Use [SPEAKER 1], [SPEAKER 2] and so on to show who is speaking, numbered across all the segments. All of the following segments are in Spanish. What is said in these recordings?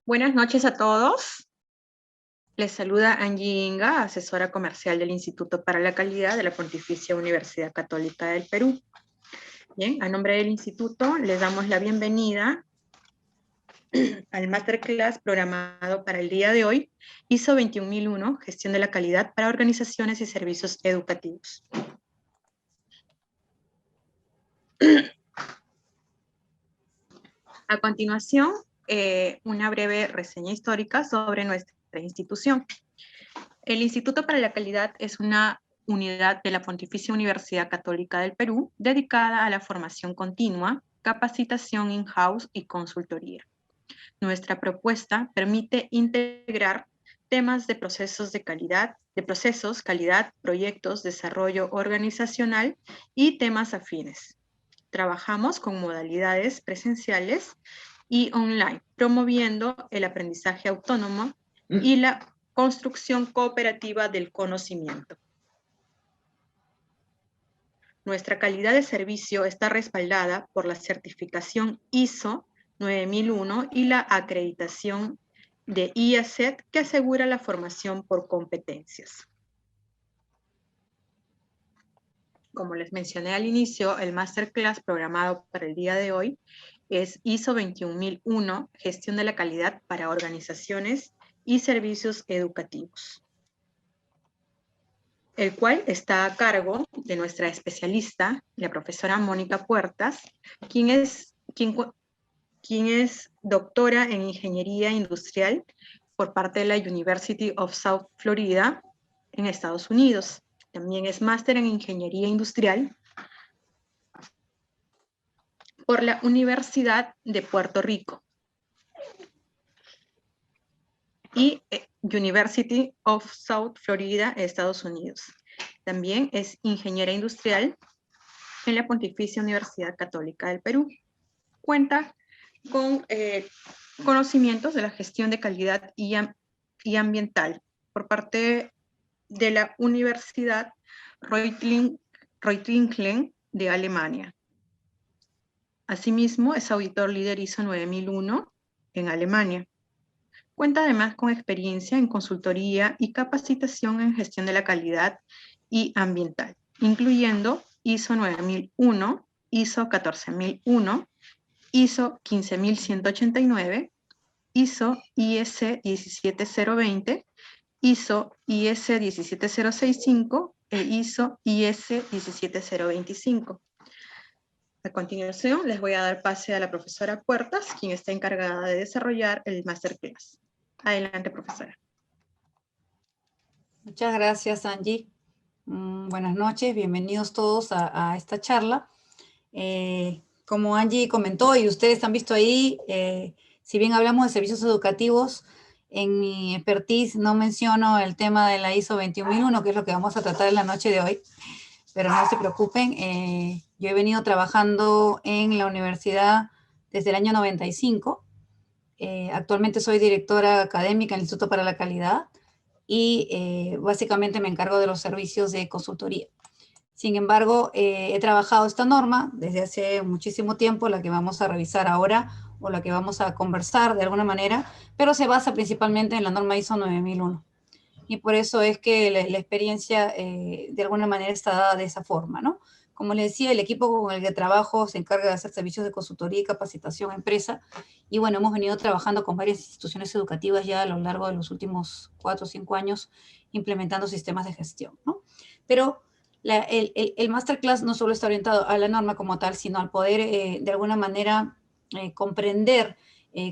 [SPEAKER 1] Buenas noches a todos. Les saluda Angie Inga, asesora comercial del Instituto para la Calidad de la Pontificia Universidad Católica del Perú. Bien, a nombre del instituto les damos la bienvenida al Masterclass programado para el día de hoy, ISO 21001, Gestión de la Calidad para Organizaciones y Servicios Educativos. A continuación, una breve reseña histórica sobre nuestra institución. El Instituto para la Calidad es una unidad de la Pontificia Universidad Católica del Perú dedicada a la formación continua, capacitación in-house y consultoría. Nuestra propuesta permite integrar temas de procesos de calidad, calidad, proyectos, desarrollo organizacional y temas afines. Trabajamos con modalidades presenciales y online, promoviendo el aprendizaje autónomo y la construcción cooperativa del conocimiento. Nuestra calidad de servicio está respaldada por la certificación ISO 9001 y la acreditación de IACET que asegura la formación por competencias. Como les mencioné al inicio, el Masterclass programado para el día de hoy es ISO 21001, Gestión de la Calidad para Organizaciones y Servicios Educativos, el cual está a cargo de nuestra especialista, la profesora Mónica Puertas, quien es doctora en Ingeniería Industrial por parte de la University of South Florida en Estados Unidos. También es máster en Ingeniería Industrial por la Universidad de Puerto Rico y University of South Florida, Estados Unidos. También es ingeniera industrial en la Pontificia Universidad Católica del Perú. Cuenta con conocimientos de la gestión de calidad y ambiental por parte de la Universidad Reutlingen de Alemania. Asimismo, es auditor líder ISO 9001 en Alemania. Cuenta además con experiencia en consultoría y capacitación en gestión de la calidad y ambiental, incluyendo ISO 9001, ISO 14001, ISO 15189, ISO IS 17020, ISO IS 17065 e ISO IS 17025. A continuación, les voy a dar pase a la profesora Puertas, quien está encargada de desarrollar el Masterclass. Adelante, profesora.
[SPEAKER 2] Muchas gracias, Angie. Buenas noches, bienvenidos todos a esta charla. Como Angie comentó y ustedes han visto ahí, si bien hablamos de servicios educativos, en mi expertise no menciono el tema de la ISO 21001, que es lo que vamos a tratar en la noche de hoy, pero no se preocupen, yo he venido trabajando en la universidad desde el año 95, actualmente soy directora académica en el Instituto para la Calidad y básicamente me encargo de los servicios de consultoría. Sin embargo, he trabajado esta norma desde hace muchísimo tiempo, la que vamos a revisar ahora o la que vamos a conversar de alguna manera, pero se basa principalmente en la norma ISO 9001. Y por eso es que la experiencia de alguna manera está dada de esa forma, ¿no? Como les decía, el equipo con el que trabajo se encarga de hacer servicios de consultoría y capacitación a empresa. Y bueno, hemos venido trabajando con varias instituciones educativas ya a lo largo de los últimos 4 o 5 años implementando sistemas de gestión, ¿no? Pero el Masterclass no solo está orientado a la norma como tal, sino al poder de alguna manera comprender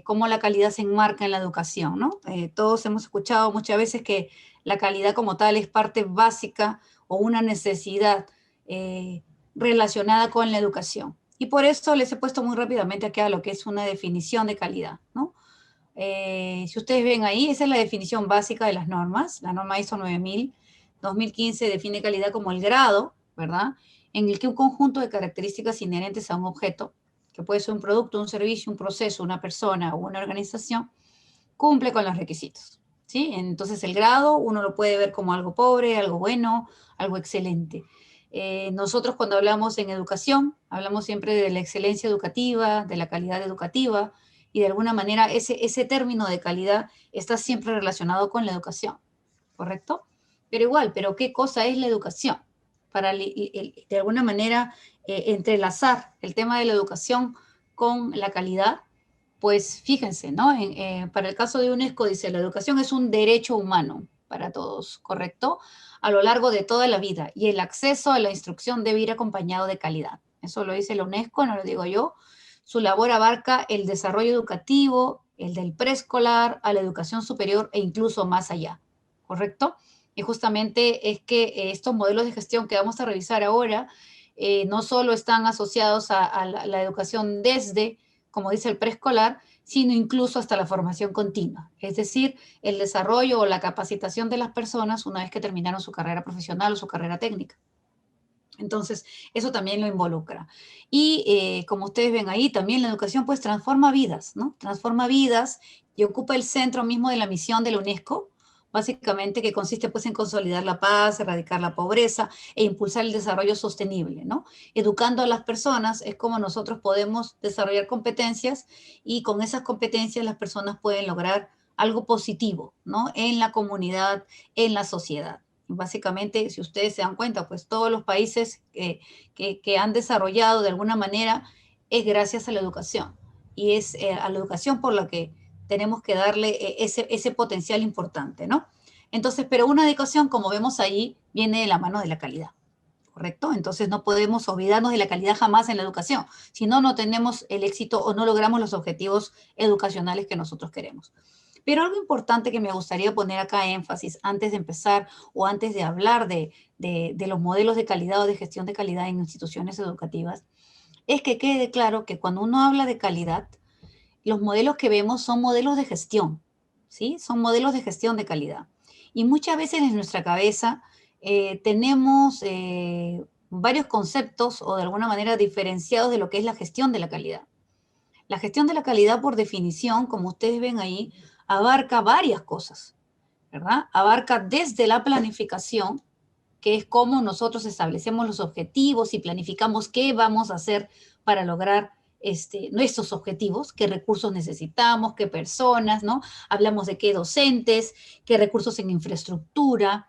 [SPEAKER 2] cómo la calidad se enmarca en la educación, ¿no? Todos hemos escuchado muchas veces que la calidad como tal es parte básica o una necesidad relacionada con la educación. Y por eso les he puesto muy rápidamente acá lo que es una definición de calidad, ¿no? Si ustedes ven ahí, esa es la definición básica de las normas. La norma ISO 9000, 2015 define calidad como el grado, ¿verdad? En el que un conjunto de características inherentes a un objeto, que puede ser un producto, un servicio, un proceso, una persona o una organización, cumple con los requisitos, ¿sí? Entonces el grado uno lo puede ver como algo pobre, algo bueno, algo excelente. Nosotros cuando hablamos en educación, hablamos siempre de la excelencia educativa, de la calidad educativa, y de alguna manera ese término de calidad está siempre relacionado con la educación, ¿correcto? Pero igual, ¿pero qué cosa es la educación? Para de alguna manera entrelazar el tema de la educación con la calidad, pues fíjense, ¿no? Para el caso de UNESCO dice, la educación es un derecho humano para todos, ¿correcto? A lo largo de toda la vida, y el acceso a la instrucción debe ir acompañado de calidad. Eso lo dice la UNESCO, no lo digo yo. Su labor abarca el desarrollo educativo, el del preescolar, a la educación superior e incluso más allá, ¿correcto? Y justamente es que estos modelos de gestión que vamos a revisar ahora no solo están asociados a la educación desde, como dice el preescolar, sino incluso hasta la formación continua, es decir, el desarrollo o la capacitación de las personas una vez que terminaron su carrera profesional o su carrera técnica. Entonces, eso también lo involucra. Y como ustedes ven ahí, también la educación pues transforma vidas, ¿no? Transforma vidas y ocupa el centro mismo de la misión de la UNESCO, básicamente que consiste pues en consolidar la paz, erradicar la pobreza e impulsar el desarrollo sostenible, ¿no? Educando a las personas es como nosotros podemos desarrollar competencias y con esas competencias las personas pueden lograr algo positivo, ¿no? En la comunidad, en la sociedad. Básicamente, si ustedes se dan cuenta, pues todos los países que han desarrollado de alguna manera es gracias a la educación. Y es a la educación por la que tenemos que darle ese potencial importante, ¿no? Entonces, pero una educación, como vemos ahí, viene de la mano de la calidad, ¿correcto? Entonces no podemos olvidarnos de la calidad jamás en la educación. Si no, no tenemos el éxito o no logramos los objetivos educacionales que nosotros queremos. Pero algo importante que me gustaría poner acá énfasis antes de empezar o antes de hablar de los modelos de calidad o de gestión de calidad en instituciones educativas, es que quede claro que cuando uno habla de calidad, los modelos que vemos son modelos de gestión, ¿sí? Son modelos de gestión de calidad. Y muchas veces en nuestra cabeza tenemos varios conceptos o de alguna manera diferenciados de lo que es la gestión de la calidad. La gestión de la calidad, por definición, como ustedes ven ahí, abarca varias cosas, ¿verdad? Abarca desde la planificación, que es cómo nosotros establecemos los objetivos y planificamos qué vamos a hacer para lograr nuestros objetivos, qué recursos necesitamos, qué personas, ¿no? Hablamos de qué docentes, qué recursos en infraestructura.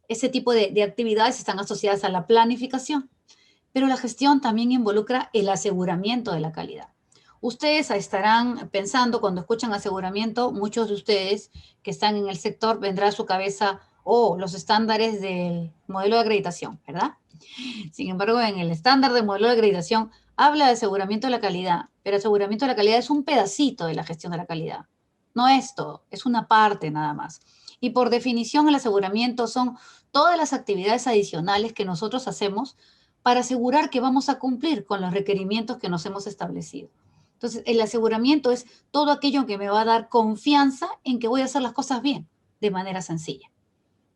[SPEAKER 2] Ese tipo de actividades están asociadas a la planificación. Pero la gestión también involucra el aseguramiento de la calidad. Ustedes estarán pensando, cuando escuchan aseguramiento, muchos de ustedes que están en el sector vendrá a su cabeza, los estándares del modelo de acreditación, ¿verdad? Sin embargo, en el estándar del modelo de acreditación habla de aseguramiento de la calidad, pero aseguramiento de la calidad es un pedacito de la gestión de la calidad. No es todo, es una parte nada más. Y por definición, el aseguramiento son todas las actividades adicionales que nosotros hacemos para asegurar que vamos a cumplir con los requerimientos que nos hemos establecido. Entonces, el aseguramiento es todo aquello que me va a dar confianza en que voy a hacer las cosas bien, de manera sencilla.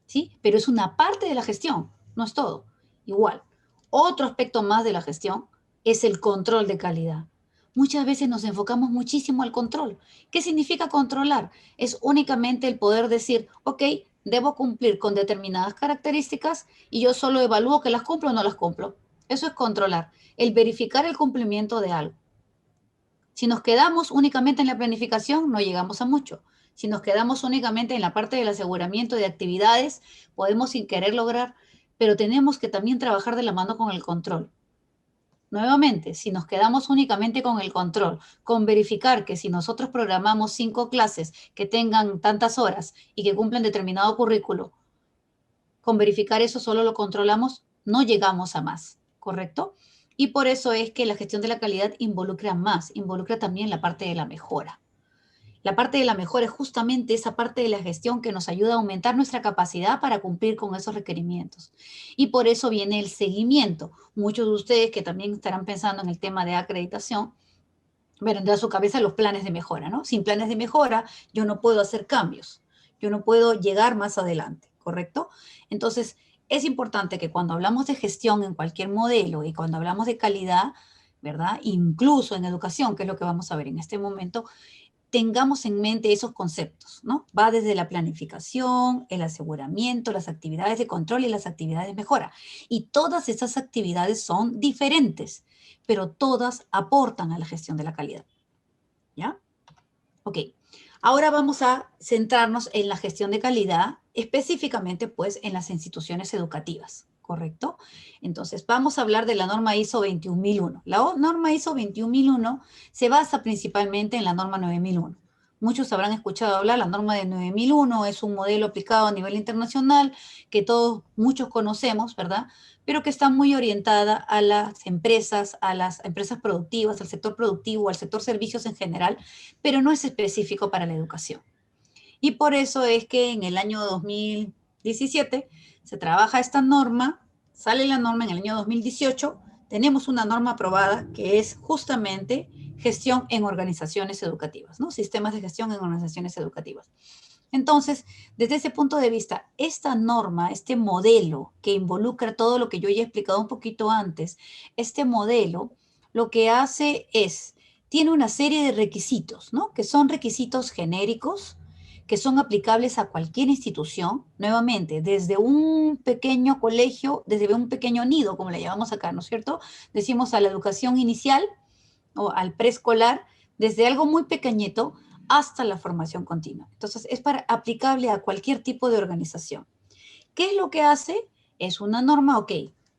[SPEAKER 2] ¿Sí? Pero es una parte de la gestión, no es todo. Igual, otro aspecto más de la gestión es el control de calidad. Muchas veces nos enfocamos muchísimo al control. ¿Qué significa controlar? Es únicamente el poder decir, ok, debo cumplir con determinadas características y yo solo evalúo que las cumplo o no las cumplo. Eso es controlar, el verificar el cumplimiento de algo. Si nos quedamos únicamente en la planificación, no llegamos a mucho. Si nos quedamos únicamente en la parte del aseguramiento de actividades, podemos sin querer lograr, pero tenemos que también trabajar de la mano con el control. Nuevamente, si nos quedamos únicamente con el control, con verificar que si nosotros programamos 5 clases que tengan tantas horas y que cumplen determinado currículo, con verificar eso solo lo controlamos, no llegamos a más, ¿correcto? Y por eso es que la gestión de la calidad involucra más, involucra también la parte de la mejora. La parte de la mejora es justamente esa parte de la gestión que nos ayuda a aumentar nuestra capacidad para cumplir con esos requerimientos. Y por eso viene el seguimiento. Muchos de ustedes que también estarán pensando en el tema de acreditación, vendrá a su cabeza los planes de mejora, ¿no? Sin planes de mejora yo no puedo hacer cambios, yo no puedo llegar más adelante, ¿correcto? Entonces, es importante que cuando hablamos de gestión en cualquier modelo y cuando hablamos de calidad, ¿verdad? Incluso en educación, que es lo que vamos a ver en este momento, tengamos en mente esos conceptos, ¿no? Va desde la planificación, el aseguramiento, las actividades de control y las actividades de mejora. Y todas esas actividades son diferentes, pero todas aportan a la gestión de la calidad, ¿ya? Ok, ahora vamos a centrarnos en la gestión de calidad, específicamente pues en las instituciones educativas, ¿correcto? Entonces vamos a hablar de la norma ISO 21001. La norma ISO 21001 se basa principalmente en la norma 9001. Muchos habrán escuchado hablar, la norma de 9001 es un modelo aplicado a nivel internacional que muchos conocemos, ¿verdad? Pero que está muy orientada a las empresas productivas, al sector productivo, al sector servicios en general, pero no es específico para la educación. Y por eso es que en el año 2017 se trabaja esta norma, sale la norma en el año 2018, tenemos una norma aprobada que es justamente gestión en organizaciones educativas, ¿no? Sistemas de gestión en organizaciones educativas. Entonces, desde ese punto de vista, esta norma, este modelo que involucra todo lo que yo ya he explicado un poquito antes, este modelo lo que hace es, tiene una serie de requisitos, ¿no? Que son requisitos genéricos, que son aplicables a cualquier institución, nuevamente, desde un pequeño colegio, desde un pequeño nido, como le llamamos acá, ¿no es cierto? Decimos a la educación inicial o al preescolar, desde algo muy pequeñito hasta la formación continua. Entonces, es aplicable a cualquier tipo de organización. ¿Qué es lo que hace? Es una norma, ok,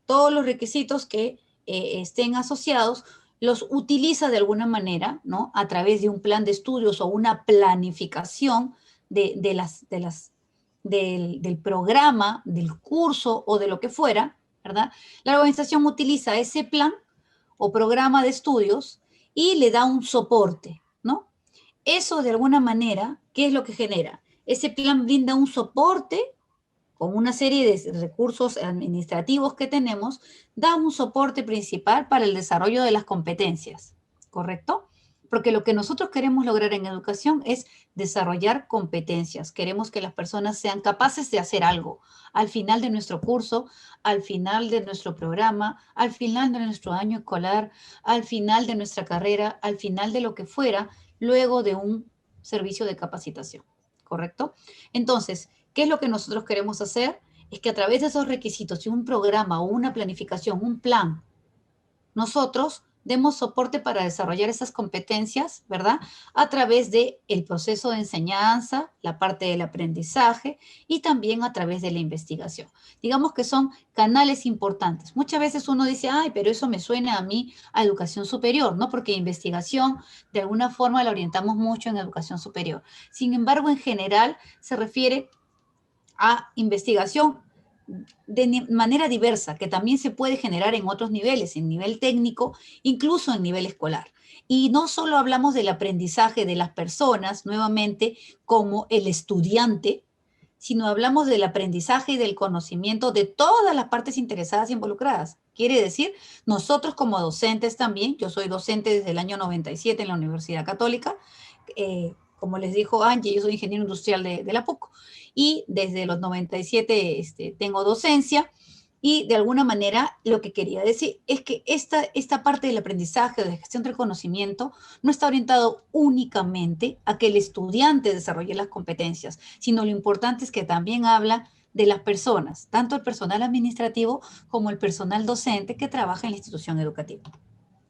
[SPEAKER 2] todos los requisitos que estén asociados los utiliza de alguna manera, ¿no? A través de un plan de estudios o una planificación del programa, del curso o de lo que fuera, ¿verdad? La organización utiliza ese plan o programa de estudios y le da un soporte, ¿no? Eso de alguna manera, ¿qué es lo que genera? Ese plan brinda un soporte con una serie de recursos administrativos que tenemos, da un soporte principal para el desarrollo de las competencias, ¿correcto? Porque lo que nosotros queremos lograr en educación es desarrollar competencias. Queremos que las personas sean capaces de hacer algo al final de nuestro curso, al final de nuestro programa, al final de nuestro año escolar, al final de nuestra carrera, al final de lo que fuera, luego de un servicio de capacitación, ¿correcto? Entonces, ¿qué es lo que nosotros queremos hacer? Es que a través de esos requisitos y un programa o una planificación, un plan, nosotros demos soporte para desarrollar esas competencias, ¿verdad? A través del proceso de enseñanza, la parte del aprendizaje y también a través de la investigación. Digamos que son canales importantes. Muchas veces uno dice, ay, pero eso me suena a mí a educación superior, ¿no? Porque investigación de alguna forma la orientamos mucho en educación superior. Sin embargo, en general se refiere a investigación de manera diversa, que también se puede generar en otros niveles, en nivel técnico, incluso en nivel escolar. Y no solo hablamos del aprendizaje de las personas, nuevamente, como el estudiante, sino hablamos del aprendizaje y del conocimiento de todas las partes interesadas e involucradas. Quiere decir, nosotros como docentes también, yo soy docente desde el año 97 en la Universidad Católica, como les dijo Angie, yo soy ingeniero industrial de la PUC, y desde los 97 tengo docencia, y de alguna manera lo que quería decir es que esta parte del aprendizaje o de gestión del conocimiento no está orientado únicamente a que el estudiante desarrolle las competencias, sino lo importante es que también habla de las personas, tanto el personal administrativo como el personal docente que trabaja en la institución educativa.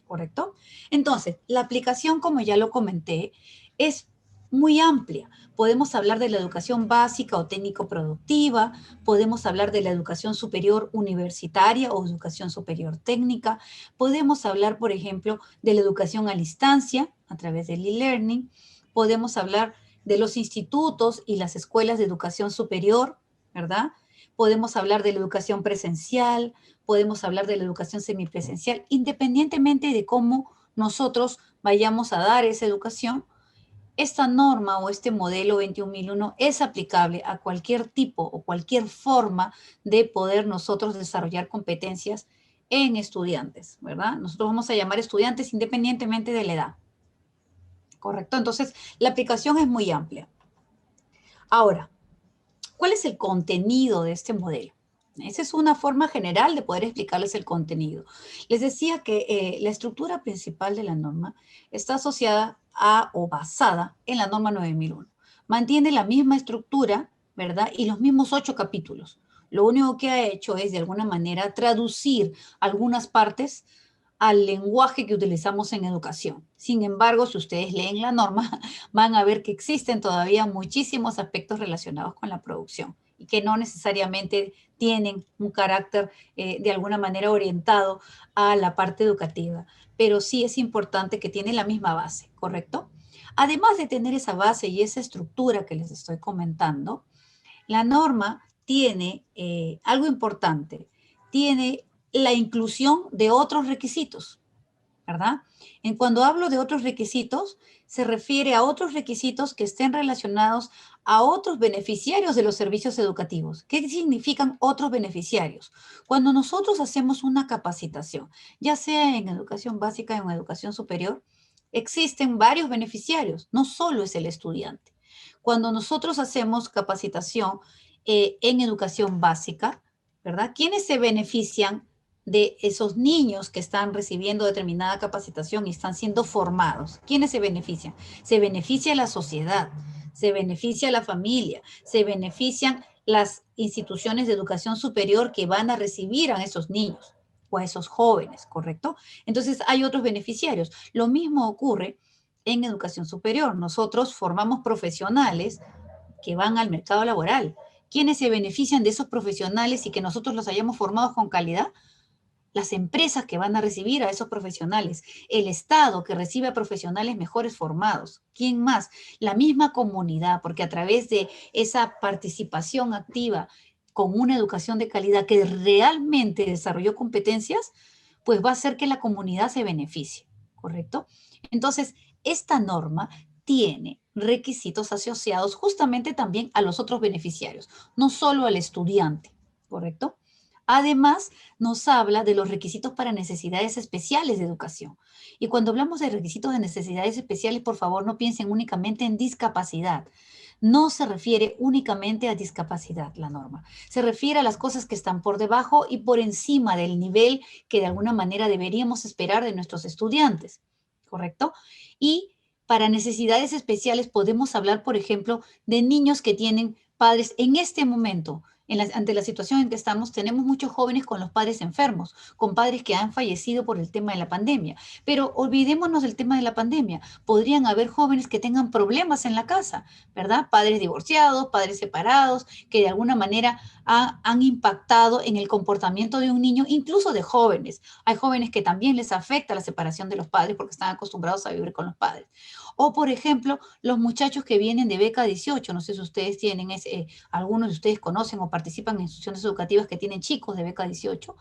[SPEAKER 2] ¿Correcto? Entonces, la aplicación, como ya lo comenté, es muy amplia. Podemos hablar de la educación básica o técnico-productiva, podemos hablar de la educación superior universitaria o educación superior técnica, podemos hablar, por ejemplo, de la educación a distancia a través del e-learning, podemos hablar de los institutos y las escuelas de educación superior, ¿verdad? Podemos hablar de la educación presencial, podemos hablar de la educación semipresencial, independientemente de cómo nosotros vayamos a dar esa educación. Esta norma o este modelo 21001 es aplicable a cualquier tipo o cualquier forma de poder nosotros desarrollar competencias en estudiantes, ¿verdad? Nosotros vamos a llamar estudiantes independientemente de la edad, ¿correcto? Entonces, la aplicación es muy amplia. Ahora, ¿cuál es el contenido de este modelo? Esa es una forma general de poder explicarles el contenido. Les decía que la estructura principal de la norma está asociada a o basada en la norma 9001. Mantiene la misma estructura, ¿verdad? Y los mismos 8 capítulos. Lo único que ha hecho es, de alguna manera, traducir algunas partes al lenguaje que utilizamos en educación. Sin embargo, si ustedes leen la norma, van a ver que existen todavía muchísimos aspectos relacionados con la producción y que no necesariamente tienen un carácter de alguna manera orientado a la parte educativa, pero sí es importante que tiene la misma base, ¿correcto? Además de tener esa base y esa estructura que les estoy comentando, la norma tiene algo importante, tiene la inclusión de otros requisitos, ¿verdad? Cuando hablo de otros requisitos, se refiere a otros requisitos que estén relacionados a otros beneficiarios de los servicios educativos. ¿Qué significan otros beneficiarios? Cuando nosotros hacemos una capacitación, ya sea en educación básica o en educación superior, existen varios beneficiarios, no solo es el estudiante. Cuando nosotros hacemos capacitación en educación básica, ¿verdad? ¿Quiénes se benefician de esos niños que están recibiendo determinada capacitación y están siendo formados? ¿Quiénes se benefician? Se beneficia la sociedad, se beneficia la familia, se benefician las instituciones de educación superior que van a recibir a esos niños o a esos jóvenes, ¿correcto? Entonces hay otros beneficiarios. Lo mismo ocurre en educación superior. Nosotros formamos profesionales que van al mercado laboral. ¿Quiénes se benefician de esos profesionales y que nosotros los hayamos formado con calidad? Las empresas que van a recibir a esos profesionales, el Estado que recibe a profesionales mejores formados. ¿Quién más? La misma comunidad, porque a través de esa participación activa con una educación de calidad que realmente desarrolló competencias, pues va a hacer que la comunidad se beneficie, ¿correcto? Entonces, esta norma tiene requisitos asociados justamente también a los otros beneficiarios, no solo al estudiante, ¿correcto? Además, nos habla de los requisitos para necesidades especiales de educación. Y cuando hablamos de requisitos de necesidades especiales, por favor, no piensen únicamente en discapacidad. No se refiere únicamente a discapacidad la norma. Se refiere a las cosas que están por debajo y por encima del nivel que de alguna manera deberíamos esperar de nuestros estudiantes, ¿correcto? Y para necesidades especiales podemos hablar, por ejemplo, de niños que tienen padres en este momento. Ante la situación en que estamos, tenemos muchos jóvenes con los padres enfermos, con padres que han fallecido por el tema de la pandemia. Pero olvidémonos del tema de la pandemia. Podrían haber jóvenes que tengan problemas en la casa, ¿verdad? Padres divorciados, padres separados, que de alguna manera han impactado en el comportamiento de un niño, incluso de jóvenes. Hay jóvenes que también les afecta la separación de los padres porque están acostumbrados a vivir con los padres. O, por ejemplo, los muchachos que vienen de beca 18, no sé si ustedes tienen algunos de ustedes conocen o participan en instituciones educativas que tienen chicos de beca 18.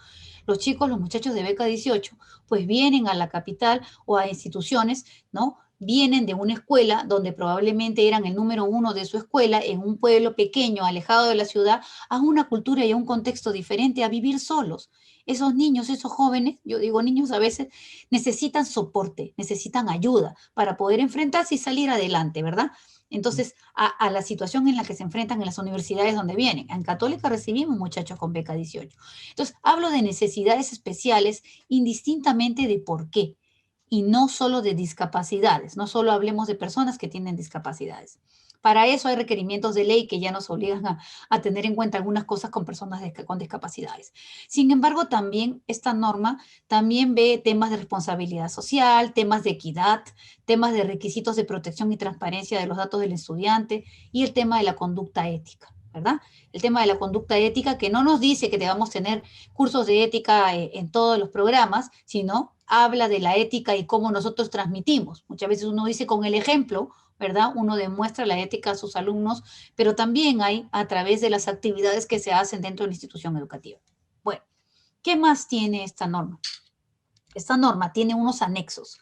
[SPEAKER 2] Los chicos, los muchachos de beca 18, pues vienen a la capital o a instituciones, ¿no? Vienen de una escuela donde probablemente eran el número uno de su escuela, en un pueblo pequeño, alejado de la ciudad, a una cultura y a un contexto diferente, a vivir solos. Esos niños, esos jóvenes, yo digo niños a veces, necesitan soporte, necesitan ayuda para poder enfrentarse y salir adelante, ¿verdad? Entonces, a la situación en la que se enfrentan en las universidades donde vienen. En Católica recibimos muchachos con beca 18. Entonces, hablo de necesidades especiales indistintamente de por qué y no solo de discapacidades, no solo hablemos de personas que tienen discapacidades. Para eso hay requerimientos de ley que ya nos obligan a tener en cuenta algunas cosas con personas con discapacidades. Sin embargo, también esta norma también ve temas de responsabilidad social, temas de equidad, temas de requisitos de protección y transparencia de los datos del estudiante y el tema de la conducta ética, ¿verdad? El tema de la conducta ética que no nos dice que debamos tener cursos de ética en todos los programas, sino habla de la ética y cómo nosotros transmitimos. Muchas veces uno dice con el ejemplo, ¿verdad? Uno demuestra la ética a sus alumnos, pero también hay a través de las actividades que se hacen dentro de la institución educativa. Bueno, ¿qué más tiene esta norma? Esta norma tiene unos anexos.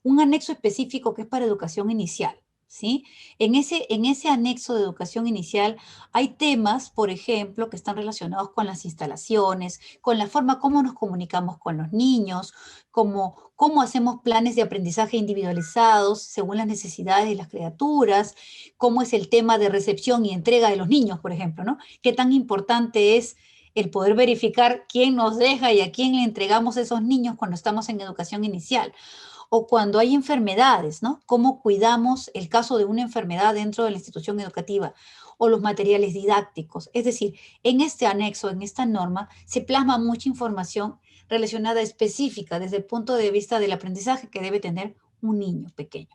[SPEAKER 2] Un anexo específico que es para educación inicial, ¿sí? En ese anexo de educación inicial hay temas, por ejemplo, que están relacionados con las instalaciones, con la forma como nos comunicamos con los niños, cómo hacemos planes de aprendizaje individualizados según las necesidades de las criaturas, cómo es el tema de recepción y entrega de los niños, por ejemplo, ¿no? Qué tan importante es el poder verificar quién nos deja y a quién le entregamos esos niños cuando estamos en educación inicial. O cuando hay enfermedades, ¿no? Cómo cuidamos el caso de una enfermedad dentro de la institución educativa o los materiales didácticos. Es decir, en este anexo, en esta norma, se plasma mucha información relacionada específica desde el punto de vista del aprendizaje que debe tener un niño pequeño.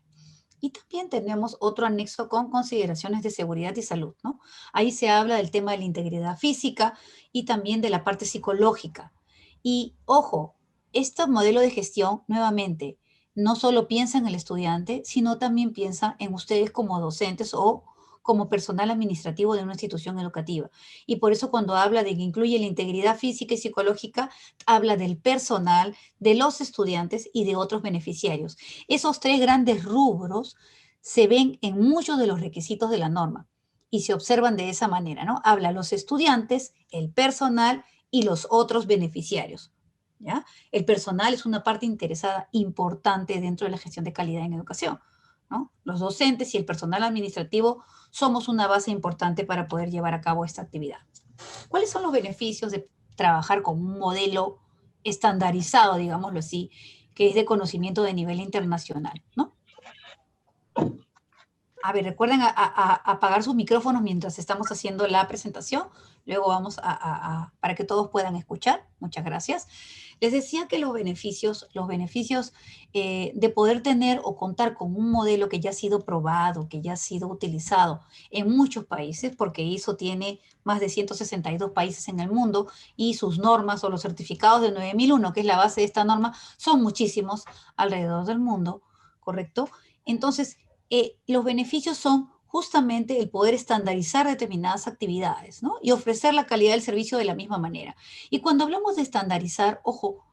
[SPEAKER 2] Y también tenemos otro anexo con consideraciones de seguridad y salud, ¿no? Ahí se habla del tema de la integridad física y también de la parte psicológica. Y ojo, este modelo de gestión, nuevamente, no solo piensa en el estudiante, sino también piensa en ustedes como docentes o como personal administrativo de una institución educativa. Y por eso cuando habla de que incluye la integridad física y psicológica, habla del personal, de los estudiantes y de otros beneficiarios. Esos tres grandes rubros se ven en muchos de los requisitos de la norma y se observan de esa manera, ¿no? Habla los estudiantes, el personal y los otros beneficiarios, ¿ya? El personal es una parte interesada importante dentro de la gestión de calidad en educación, ¿no? Los docentes y el personal administrativo somos una base importante para poder llevar a cabo esta actividad. ¿Cuáles son los beneficios de trabajar con un modelo estandarizado, digámoslo así, que es de conocimiento de nivel internacional, ¿no? A ver, recuerden apagar sus micrófonos mientras estamos haciendo la presentación. Luego vamos para que todos puedan escuchar. Muchas gracias. Les decía que los beneficios de poder tener o contar con un modelo que ya ha sido probado, que ya ha sido utilizado en muchos países, porque ISO tiene más de 162 países en el mundo y sus normas o los certificados de 9001, que es la base de esta norma, son muchísimos alrededor del mundo, ¿correcto? Entonces, los beneficios son justamente el poder estandarizar determinadas actividades, ¿no? Y ofrecer la calidad del servicio de la misma manera. Y cuando hablamos de estandarizar, ojo,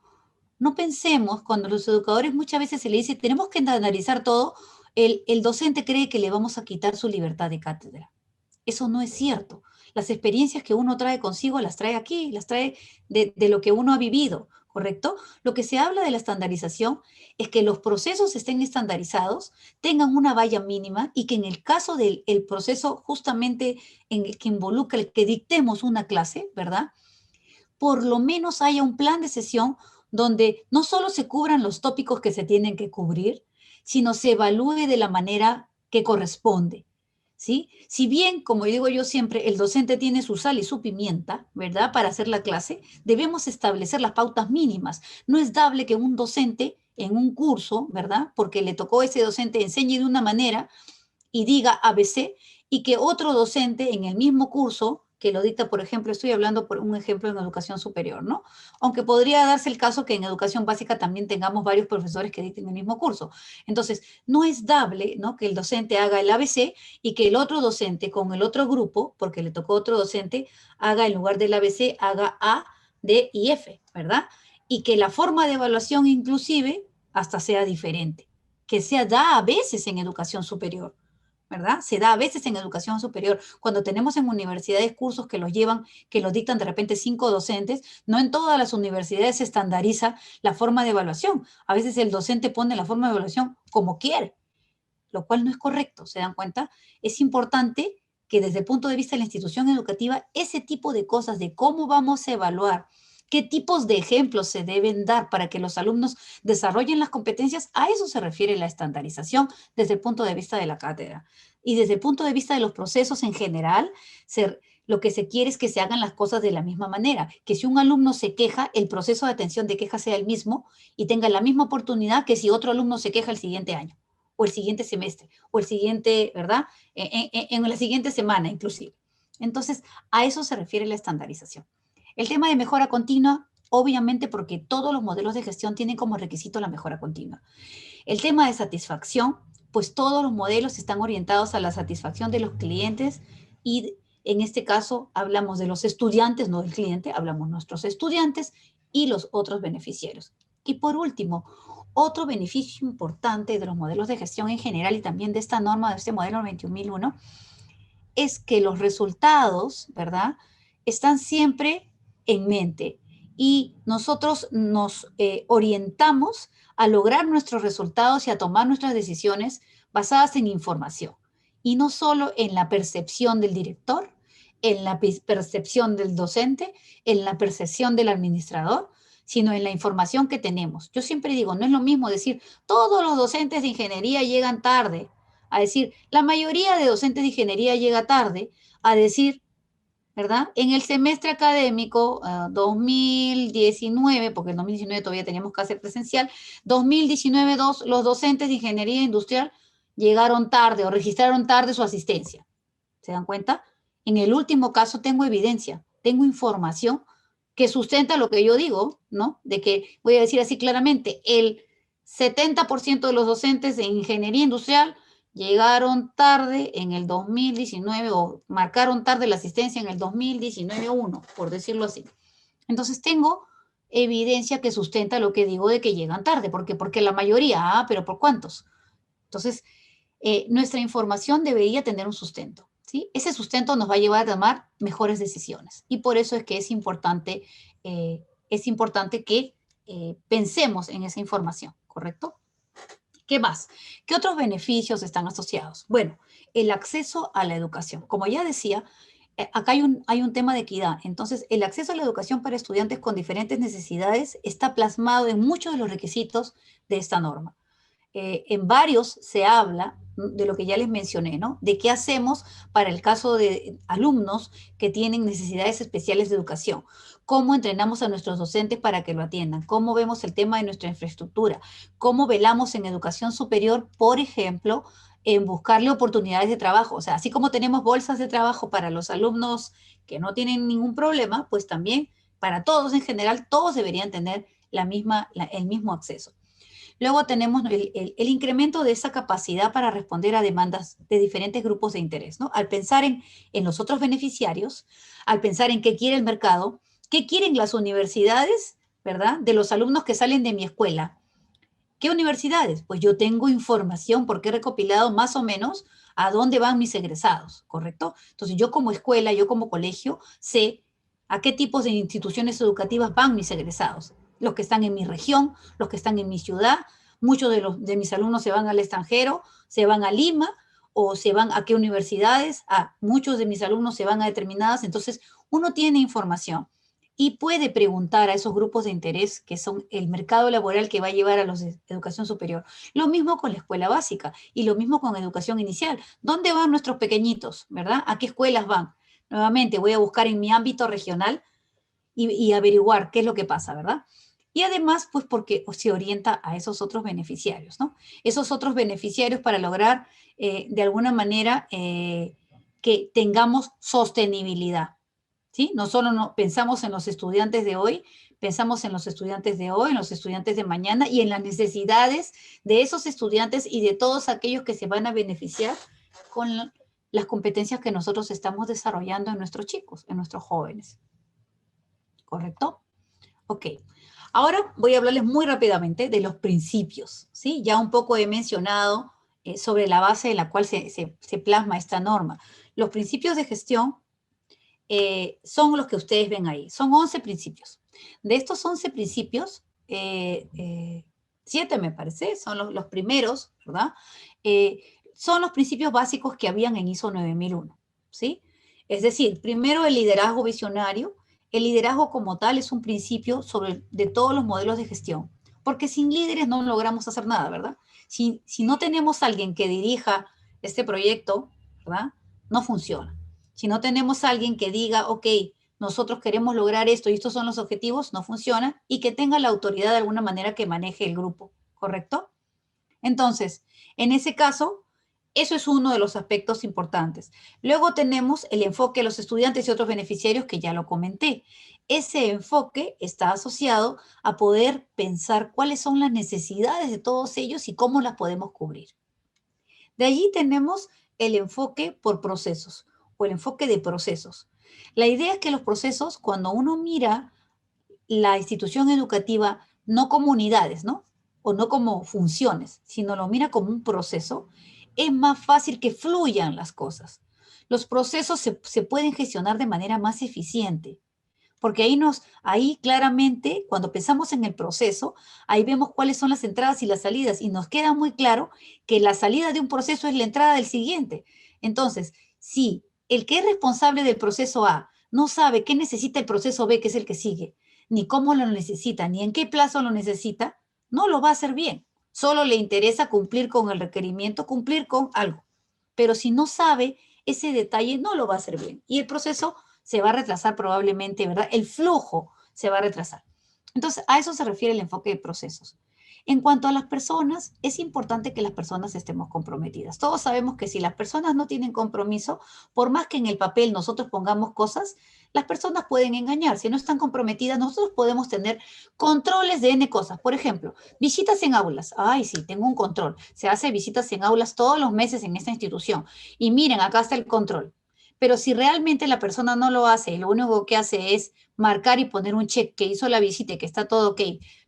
[SPEAKER 2] no pensemos, cuando los educadores muchas veces se le dice, tenemos que estandarizar todo, el docente cree que le vamos a quitar su libertad de cátedra. Eso no es cierto. Las experiencias que uno trae consigo las trae aquí, las trae de lo que uno ha vivido, ¿correcto? Lo que se habla de la estandarización es que los procesos estén estandarizados, tengan una valla mínima y que en el caso del el proceso justamente en el que involucra el que dictemos una clase, ¿verdad? Por lo menos haya un plan de sesión donde no solo se cubran los tópicos que se tienen que cubrir, sino se evalúe de la manera que corresponde. ¿Sí? Si bien, como digo yo siempre, el docente tiene su sal y su pimienta, ¿verdad? Para hacer la clase, debemos establecer las pautas mínimas. No es dable que un docente en un curso, ¿verdad? Porque le tocó a ese docente enseñe de una manera y diga ABC, y que otro docente en el mismo curso que lo dicta, por ejemplo, estoy hablando por un ejemplo en educación superior, ¿no? Aunque podría darse el caso que en educación básica también tengamos varios profesores que dicten el mismo curso. Entonces, no es dable, ¿no? Que el docente haga el ABC y que el otro docente con el otro grupo, porque le tocó a otro docente, haga en lugar del ABC, haga A, D y F, ¿verdad? Y que la forma de evaluación inclusive hasta sea diferente, que se da a veces en educación superior. ¿Verdad? Se da a veces en educación superior. Cuando tenemos en universidades cursos que los llevan, que los dictan de repente 5 docentes, no en todas las universidades se estandariza la forma de evaluación. A veces el docente pone la forma de evaluación como quiere, lo cual no es correcto, ¿se dan cuenta? Es importante que desde el punto de vista de la institución educativa, ese tipo de cosas de cómo vamos a evaluar, qué tipos de ejemplos se deben dar para que los alumnos desarrollen las competencias, a eso se refiere la estandarización desde el punto de vista de la cátedra. Y desde el punto de vista de los procesos en general, lo que se quiere es que se hagan las cosas de la misma manera, que si un alumno se queja, el proceso de atención de queja sea el mismo y tenga la misma oportunidad que si otro alumno se queja el siguiente año o el siguiente semestre, o el siguiente, ¿verdad? En la siguiente semana inclusive. Entonces, a eso se refiere la estandarización. El tema de mejora continua, obviamente porque todos los modelos de gestión tienen como requisito la mejora continua. El tema de satisfacción, pues todos los modelos están orientados a la satisfacción de los clientes y en este caso hablamos de los estudiantes, no del cliente, hablamos de nuestros estudiantes y los otros beneficiarios. Y por último, otro beneficio importante de los modelos de gestión en general y también de esta norma, de este modelo 21001, es que los resultados, ¿verdad?, están siempre en mente y nosotros nos orientamos a lograr nuestros resultados y a tomar nuestras decisiones basadas en información y no solo en la percepción del director, en la percepción del docente, en la percepción del administrador, sino en la información que tenemos. Yo siempre digo, no es lo mismo decir, todos los docentes de ingeniería llegan tarde, a decir, la mayoría de docentes de ingeniería llega tarde, a decir, ¿verdad? En el semestre académico 2019, porque en 2019 todavía teníamos que hacer presencial, 2019 los docentes de ingeniería industrial llegaron tarde o registraron tarde su asistencia. ¿Se dan cuenta? En el último caso tengo evidencia, tengo información que sustenta lo que yo digo, ¿no? De que, voy a decir así claramente, el 70% de los docentes de ingeniería industrial llegaron tarde en el 2019 o marcaron tarde la asistencia en el 2019-1, por decirlo así. Entonces tengo evidencia que sustenta lo que digo de que llegan tarde. ¿Por qué? Porque la mayoría, pero ¿por cuántos? Entonces, nuestra información debería tener un sustento, ¿sí? Ese sustento nos va a llevar a tomar mejores decisiones y por eso es que es importante que pensemos en esa información, ¿correcto? ¿Qué más? ¿Qué otros beneficios están asociados? Bueno, el acceso a la educación. Como ya decía, acá hay un tema de equidad. Entonces, el acceso a la educación para estudiantes con diferentes necesidades está plasmado en muchos de los requisitos de esta norma. En varios se habla de lo que ya les mencioné, ¿no? De qué hacemos para el caso de alumnos que tienen necesidades especiales de educación, cómo entrenamos a nuestros docentes para que lo atiendan, cómo vemos el tema de nuestra infraestructura, cómo velamos en educación superior, por ejemplo, en buscarle oportunidades de trabajo. O sea, así como tenemos bolsas de trabajo para los alumnos que no tienen ningún problema, pues también para todos en general, todos deberían tener el mismo acceso. Luego tenemos el incremento de esa capacidad para responder a demandas de diferentes grupos de interés, ¿no? Al pensar en los otros beneficiarios, al pensar en qué quiere el mercado, qué quieren las universidades, ¿verdad? De los alumnos que salen de mi escuela. ¿Qué universidades? Pues yo tengo información porque he recopilado más o menos a dónde van mis egresados, ¿correcto? Entonces yo como escuela, yo como colegio, sé a qué tipos de instituciones educativas van mis egresados. Los que están en mi región, los que están en mi ciudad, muchos de mis alumnos se van al extranjero, se van a Lima o se van a qué universidades, muchos de mis alumnos se van a determinadas, entonces uno tiene información y puede preguntar a esos grupos de interés que son el mercado laboral que va a llevar a los de educación superior. Lo mismo con la escuela básica y lo mismo con educación inicial. ¿Dónde van nuestros pequeñitos, verdad? ¿A qué escuelas van? Nuevamente voy a buscar en mi ámbito regional y averiguar qué es lo que pasa, ¿verdad? Y además, pues porque se orienta a esos otros beneficiarios, ¿no? Esos otros beneficiarios para lograr, de alguna manera, que tengamos sostenibilidad. ¿Sí? No solo pensamos en los estudiantes de hoy, pensamos en los estudiantes de hoy, en los estudiantes de mañana y en las necesidades de esos estudiantes y de todos aquellos que se van a beneficiar con las competencias que nosotros estamos desarrollando en nuestros chicos, en nuestros jóvenes. ¿Correcto? Ok. Ahora voy a hablarles muy rápidamente de los principios, ¿sí? Ya un poco he mencionado sobre la base en la cual se plasma esta norma. Los principios de gestión son los que ustedes ven ahí. Son 11 principios. De estos 11 principios, 7 me parece, son los primeros, ¿verdad? Son los principios básicos que habían en ISO 9001, ¿sí? Es decir, primero el liderazgo visionario. El liderazgo como tal es un principio de todos los modelos de gestión, porque sin líderes no logramos hacer nada, ¿verdad? Si no tenemos alguien que dirija este proyecto, ¿verdad? No funciona. Si no tenemos a alguien que diga, ok, nosotros queremos lograr esto y estos son los objetivos, no funciona, y que tenga la autoridad de alguna manera que maneje el grupo, ¿correcto? Entonces, en ese caso, eso es uno de los aspectos importantes. Luego tenemos el enfoque de los estudiantes y otros beneficiarios que ya lo comenté. Ese enfoque está asociado a poder pensar cuáles son las necesidades de todos ellos y cómo las podemos cubrir. De allí tenemos el enfoque por procesos o el enfoque de procesos. La idea es que los procesos, cuando uno mira la institución educativa no como unidades, ¿no? O no como funciones, sino lo mira como un proceso, es más fácil que fluyan las cosas. Los procesos se pueden gestionar de manera más eficiente. Porque ahí claramente, cuando pensamos en el proceso, ahí vemos cuáles son las entradas y las salidas y nos queda muy claro que la salida de un proceso es la entrada del siguiente. Entonces, si el que es responsable del proceso A no sabe qué necesita el proceso B, que es el que sigue, ni cómo lo necesita, ni en qué plazo lo necesita, no lo va a hacer bien. Solo le interesa cumplir con el requerimiento, cumplir con algo. Pero si no sabe ese detalle, no lo va a hacer bien. Y el proceso se va a retrasar probablemente, ¿verdad? El flujo se va a retrasar. Entonces, a eso se refiere el enfoque de procesos. En cuanto a las personas, es importante que las personas estemos comprometidas. Todos sabemos que si las personas no tienen compromiso, por más que en el papel nosotros pongamos cosas, las personas pueden engañar. Si no están comprometidas, nosotros podemos tener controles de N cosas. Por ejemplo, visitas en aulas. Ay, sí, tengo un control. Se hace visitas en aulas todos los meses en esta institución. Y miren, acá está el control. Pero si realmente la persona no lo hace y lo único que hace es marcar y poner un check que hizo la visita y que está todo ok,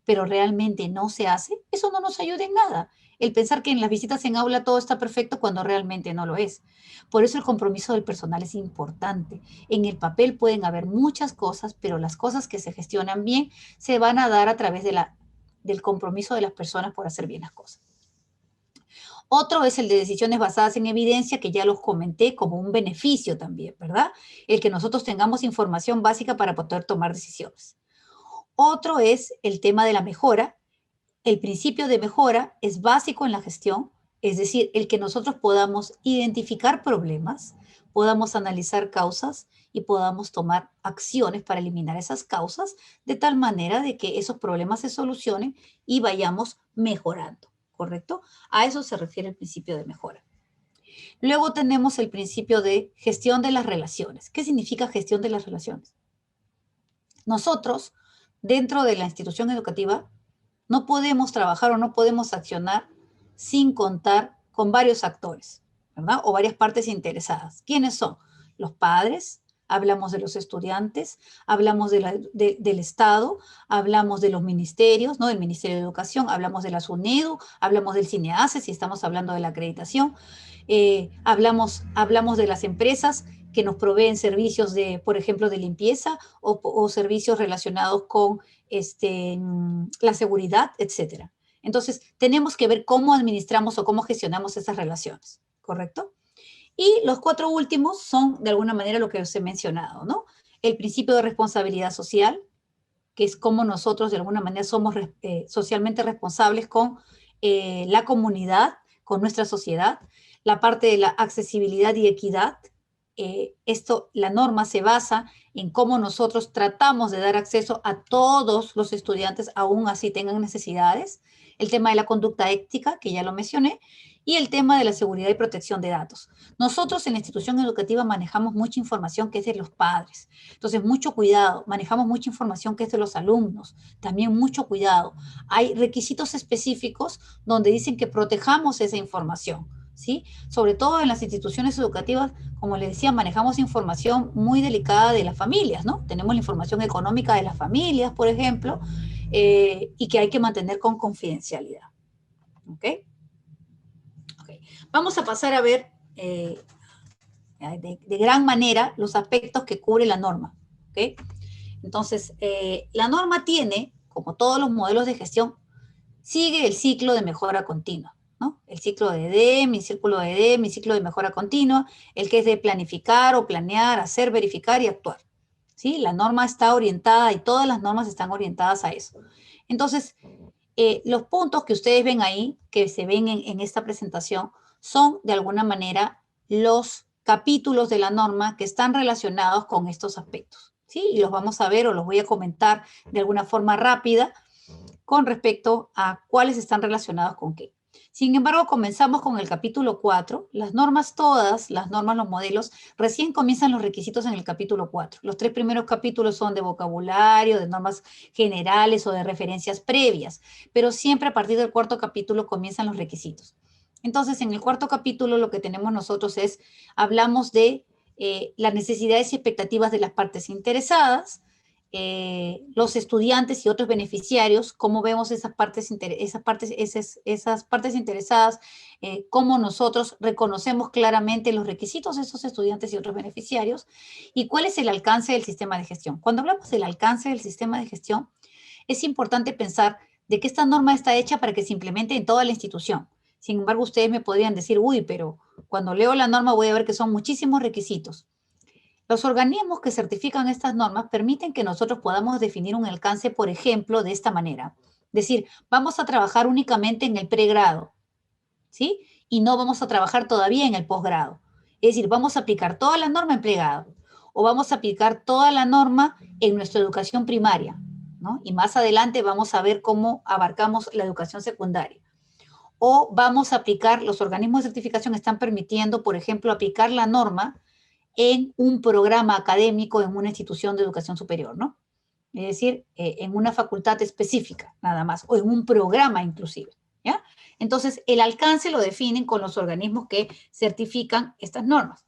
[SPEAKER 2] pero realmente no se hace, eso no nos ayuda en nada. El pensar que en las visitas en aula todo está perfecto cuando realmente no lo es. Por eso el compromiso del personal es importante. En el papel pueden haber muchas cosas, pero las cosas que se gestionan bien se van a dar a través del compromiso de las personas por hacer bien las cosas. Otro es el de decisiones basadas en evidencia, que ya los comenté como un beneficio también, ¿verdad? El que nosotros tengamos información básica para poder tomar decisiones. Otro es el tema de la mejora. El principio de mejora es básico en la gestión, es decir, el que nosotros podamos identificar problemas, podamos analizar causas y podamos tomar acciones para eliminar esas causas de tal manera de que esos problemas se solucionen y vayamos mejorando, ¿correcto? A eso se refiere el principio de mejora. Luego tenemos el principio de gestión de las relaciones. ¿Qué significa gestión de las relaciones? Nosotros, dentro de la institución educativa, no podemos trabajar o no podemos accionar sin contar con varios actores, ¿verdad? O varias partes interesadas. ¿Quiénes son? Los padres, hablamos de los estudiantes, hablamos del Estado, hablamos de los ministerios, ¿no? Del Ministerio de Educación, hablamos de la SUNEDU, hablamos del CINEACE, si estamos hablando de la acreditación, hablamos de las empresas que nos proveen servicios de, por ejemplo, de limpieza o servicios relacionados con la seguridad, etcétera. Entonces, tenemos que ver cómo administramos o cómo gestionamos esas relaciones, ¿correcto? Y los cuatro últimos son, de alguna manera, lo que os he mencionado, ¿no? El principio de responsabilidad social, que es cómo nosotros, de alguna manera, somos socialmente responsables con la comunidad, con nuestra sociedad. La parte de la accesibilidad y equidad, la norma se basa en cómo nosotros tratamos de dar acceso a todos los estudiantes, aún así tengan necesidades. El tema de la conducta ética, que ya lo mencioné, y el tema de la seguridad y protección de datos. Nosotros en la institución educativa manejamos mucha información que es de los padres. Entonces, mucho cuidado. Manejamos mucha información que es de los alumnos. También mucho cuidado. Hay requisitos específicos donde dicen que protejamos esa información, ¿sí? Sobre todo en las instituciones educativas, como les decía, manejamos información muy delicada de las familias, ¿no? Tenemos la información económica de las familias, por ejemplo, y que hay que mantener con confidencialidad. ¿Ok? Okay. Vamos a pasar a ver de gran manera los aspectos que cubre la norma. ¿Ok? Entonces, la norma tiene, como todos los modelos de gestión, sigue el ciclo de mejora continua, ¿no? El ciclo de EDEM, mi círculo de EDEM, mi ciclo de mejora continua, el que es de planificar o planear, hacer, verificar y actuar. ¿Sí? La norma está orientada y todas las normas están orientadas a eso. Entonces, los puntos que ustedes ven ahí, que se ven en esta presentación, son de alguna manera los capítulos de la norma que están relacionados con estos aspectos, ¿sí? Y los vamos a ver o los voy a comentar de alguna forma rápida con respecto a cuáles están relacionados con qué. Sin embargo, comenzamos con el capítulo 4. Las normas todas, las normas, los modelos, recién comienzan los requisitos en el capítulo 4. Los 3 primeros capítulos son de vocabulario, de normas generales o de referencias previas, pero siempre a partir del 4º capítulo comienzan los requisitos. Entonces, en el 4º capítulo lo que tenemos nosotros es, hablamos de las necesidades y expectativas de las partes interesadas, los estudiantes y otros beneficiarios, cómo vemos esas partes interesadas, cómo nosotros reconocemos claramente los requisitos de esos estudiantes y otros beneficiarios, y cuál es el alcance del sistema de gestión. Cuando hablamos del alcance del sistema de gestión, es importante pensar de que esta norma está hecha para que se implemente en toda la institución. Sin embargo, ustedes me podrían decir, uy, pero cuando leo la norma voy a ver que son muchísimos requisitos. Los organismos que certifican estas normas permiten que nosotros podamos definir un alcance, por ejemplo, de esta manera. Decir, vamos a trabajar únicamente en el pregrado, ¿sí? Y no vamos a trabajar todavía en el posgrado. Es decir, vamos a aplicar toda la norma en pregrado. o vamos a aplicar toda la norma en nuestra educación primaria, ¿no? Y más adelante vamos a ver cómo abarcamos la educación secundaria. O vamos a aplicar, los organismos de certificación están permitiendo, por ejemplo, aplicar la norma en un programa académico en una institución de educación superior, ¿no? Es decir, en una facultad específica, nada más, o en un programa inclusive, ¿ya? Entonces, el alcance lo definen con los organismos que certifican estas normas,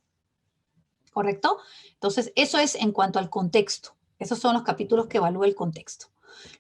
[SPEAKER 2] ¿correcto? Entonces, eso es en cuanto al contexto. Esos son los capítulos que evalúa el contexto.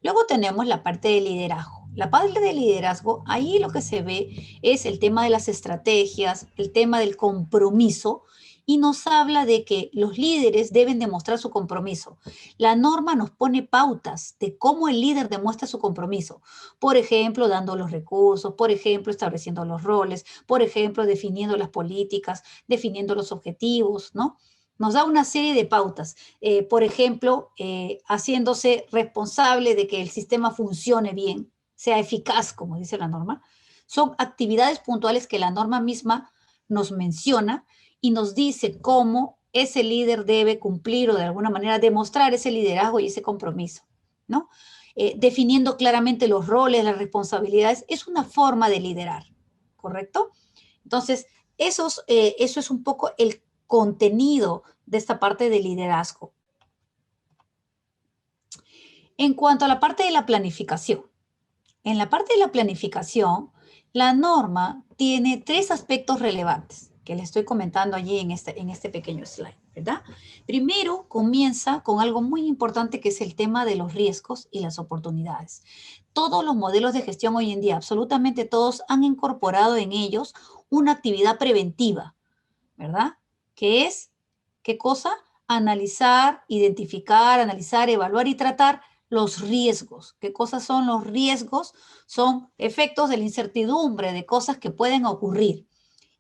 [SPEAKER 2] Luego tenemos la parte de liderazgo. La parte de liderazgo, ahí lo que se ve es el tema de las estrategias, el tema del compromiso, y nos habla de que los líderes deben demostrar su compromiso. La norma nos pone pautas de cómo el líder demuestra su compromiso. Por ejemplo, dando los recursos, por ejemplo, estableciendo los roles, por ejemplo, definiendo las políticas, definiendo los objetivos, ¿no? Nos da una serie de pautas. Por ejemplo, haciéndose responsable de que el sistema funcione bien, sea eficaz, como dice la norma. Son actividades puntuales que la norma misma nos menciona y nos dice cómo ese líder debe cumplir o de alguna manera demostrar ese liderazgo y ese compromiso, ¿no? Definiendo claramente los roles, las responsabilidades, es una forma de liderar, ¿correcto? Entonces, eso es un poco el contenido de esta parte de liderazgo. En cuanto a la parte de la planificación, en la parte de la planificación, la norma tiene 3 aspectos relevantes que les estoy comentando allí en este pequeño slide, ¿verdad? Primero, comienza con algo muy importante que es el tema de los riesgos y las oportunidades. Todos los modelos de gestión hoy en día, absolutamente todos, han incorporado en ellos una actividad preventiva, ¿verdad? Que es, ¿qué cosa? Analizar, identificar, analizar, evaluar y tratar los riesgos. ¿Qué cosas son los riesgos? Son efectos de la incertidumbre, de cosas que pueden ocurrir.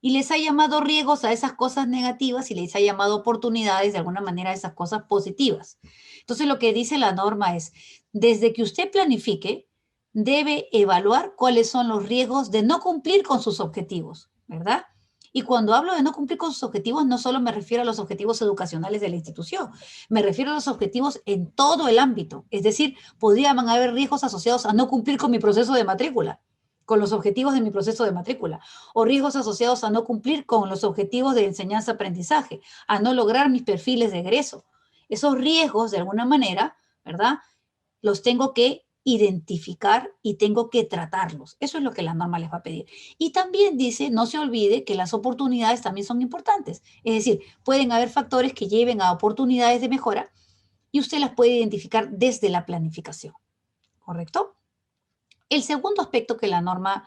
[SPEAKER 2] Y les ha llamado riesgos a esas cosas negativas y les ha llamado oportunidades de alguna manera a esas cosas positivas. Entonces lo que dice la norma es, desde que usted planifique, debe evaluar cuáles son los riesgos de no cumplir con sus objetivos, ¿verdad? Y cuando hablo de no cumplir con sus objetivos, no solo me refiero a los objetivos educacionales de la institución, me refiero a los objetivos en todo el ámbito. Es decir, podrían haber riesgos asociados a no cumplir con mi proceso de matrícula, con los objetivos de mi proceso de matrícula, o riesgos asociados a no cumplir con los objetivos de enseñanza-aprendizaje, a no lograr mis perfiles de egreso. Esos riesgos, de alguna manera, ¿verdad? Los tengo que identificar y tengo que tratarlos. Eso es lo que la norma les va a pedir. Y también dice, no se olvide que las oportunidades también son importantes. Es decir, pueden haber factores que lleven a oportunidades de mejora y usted las puede identificar desde la planificación. ¿Correcto? El segundo aspecto que la norma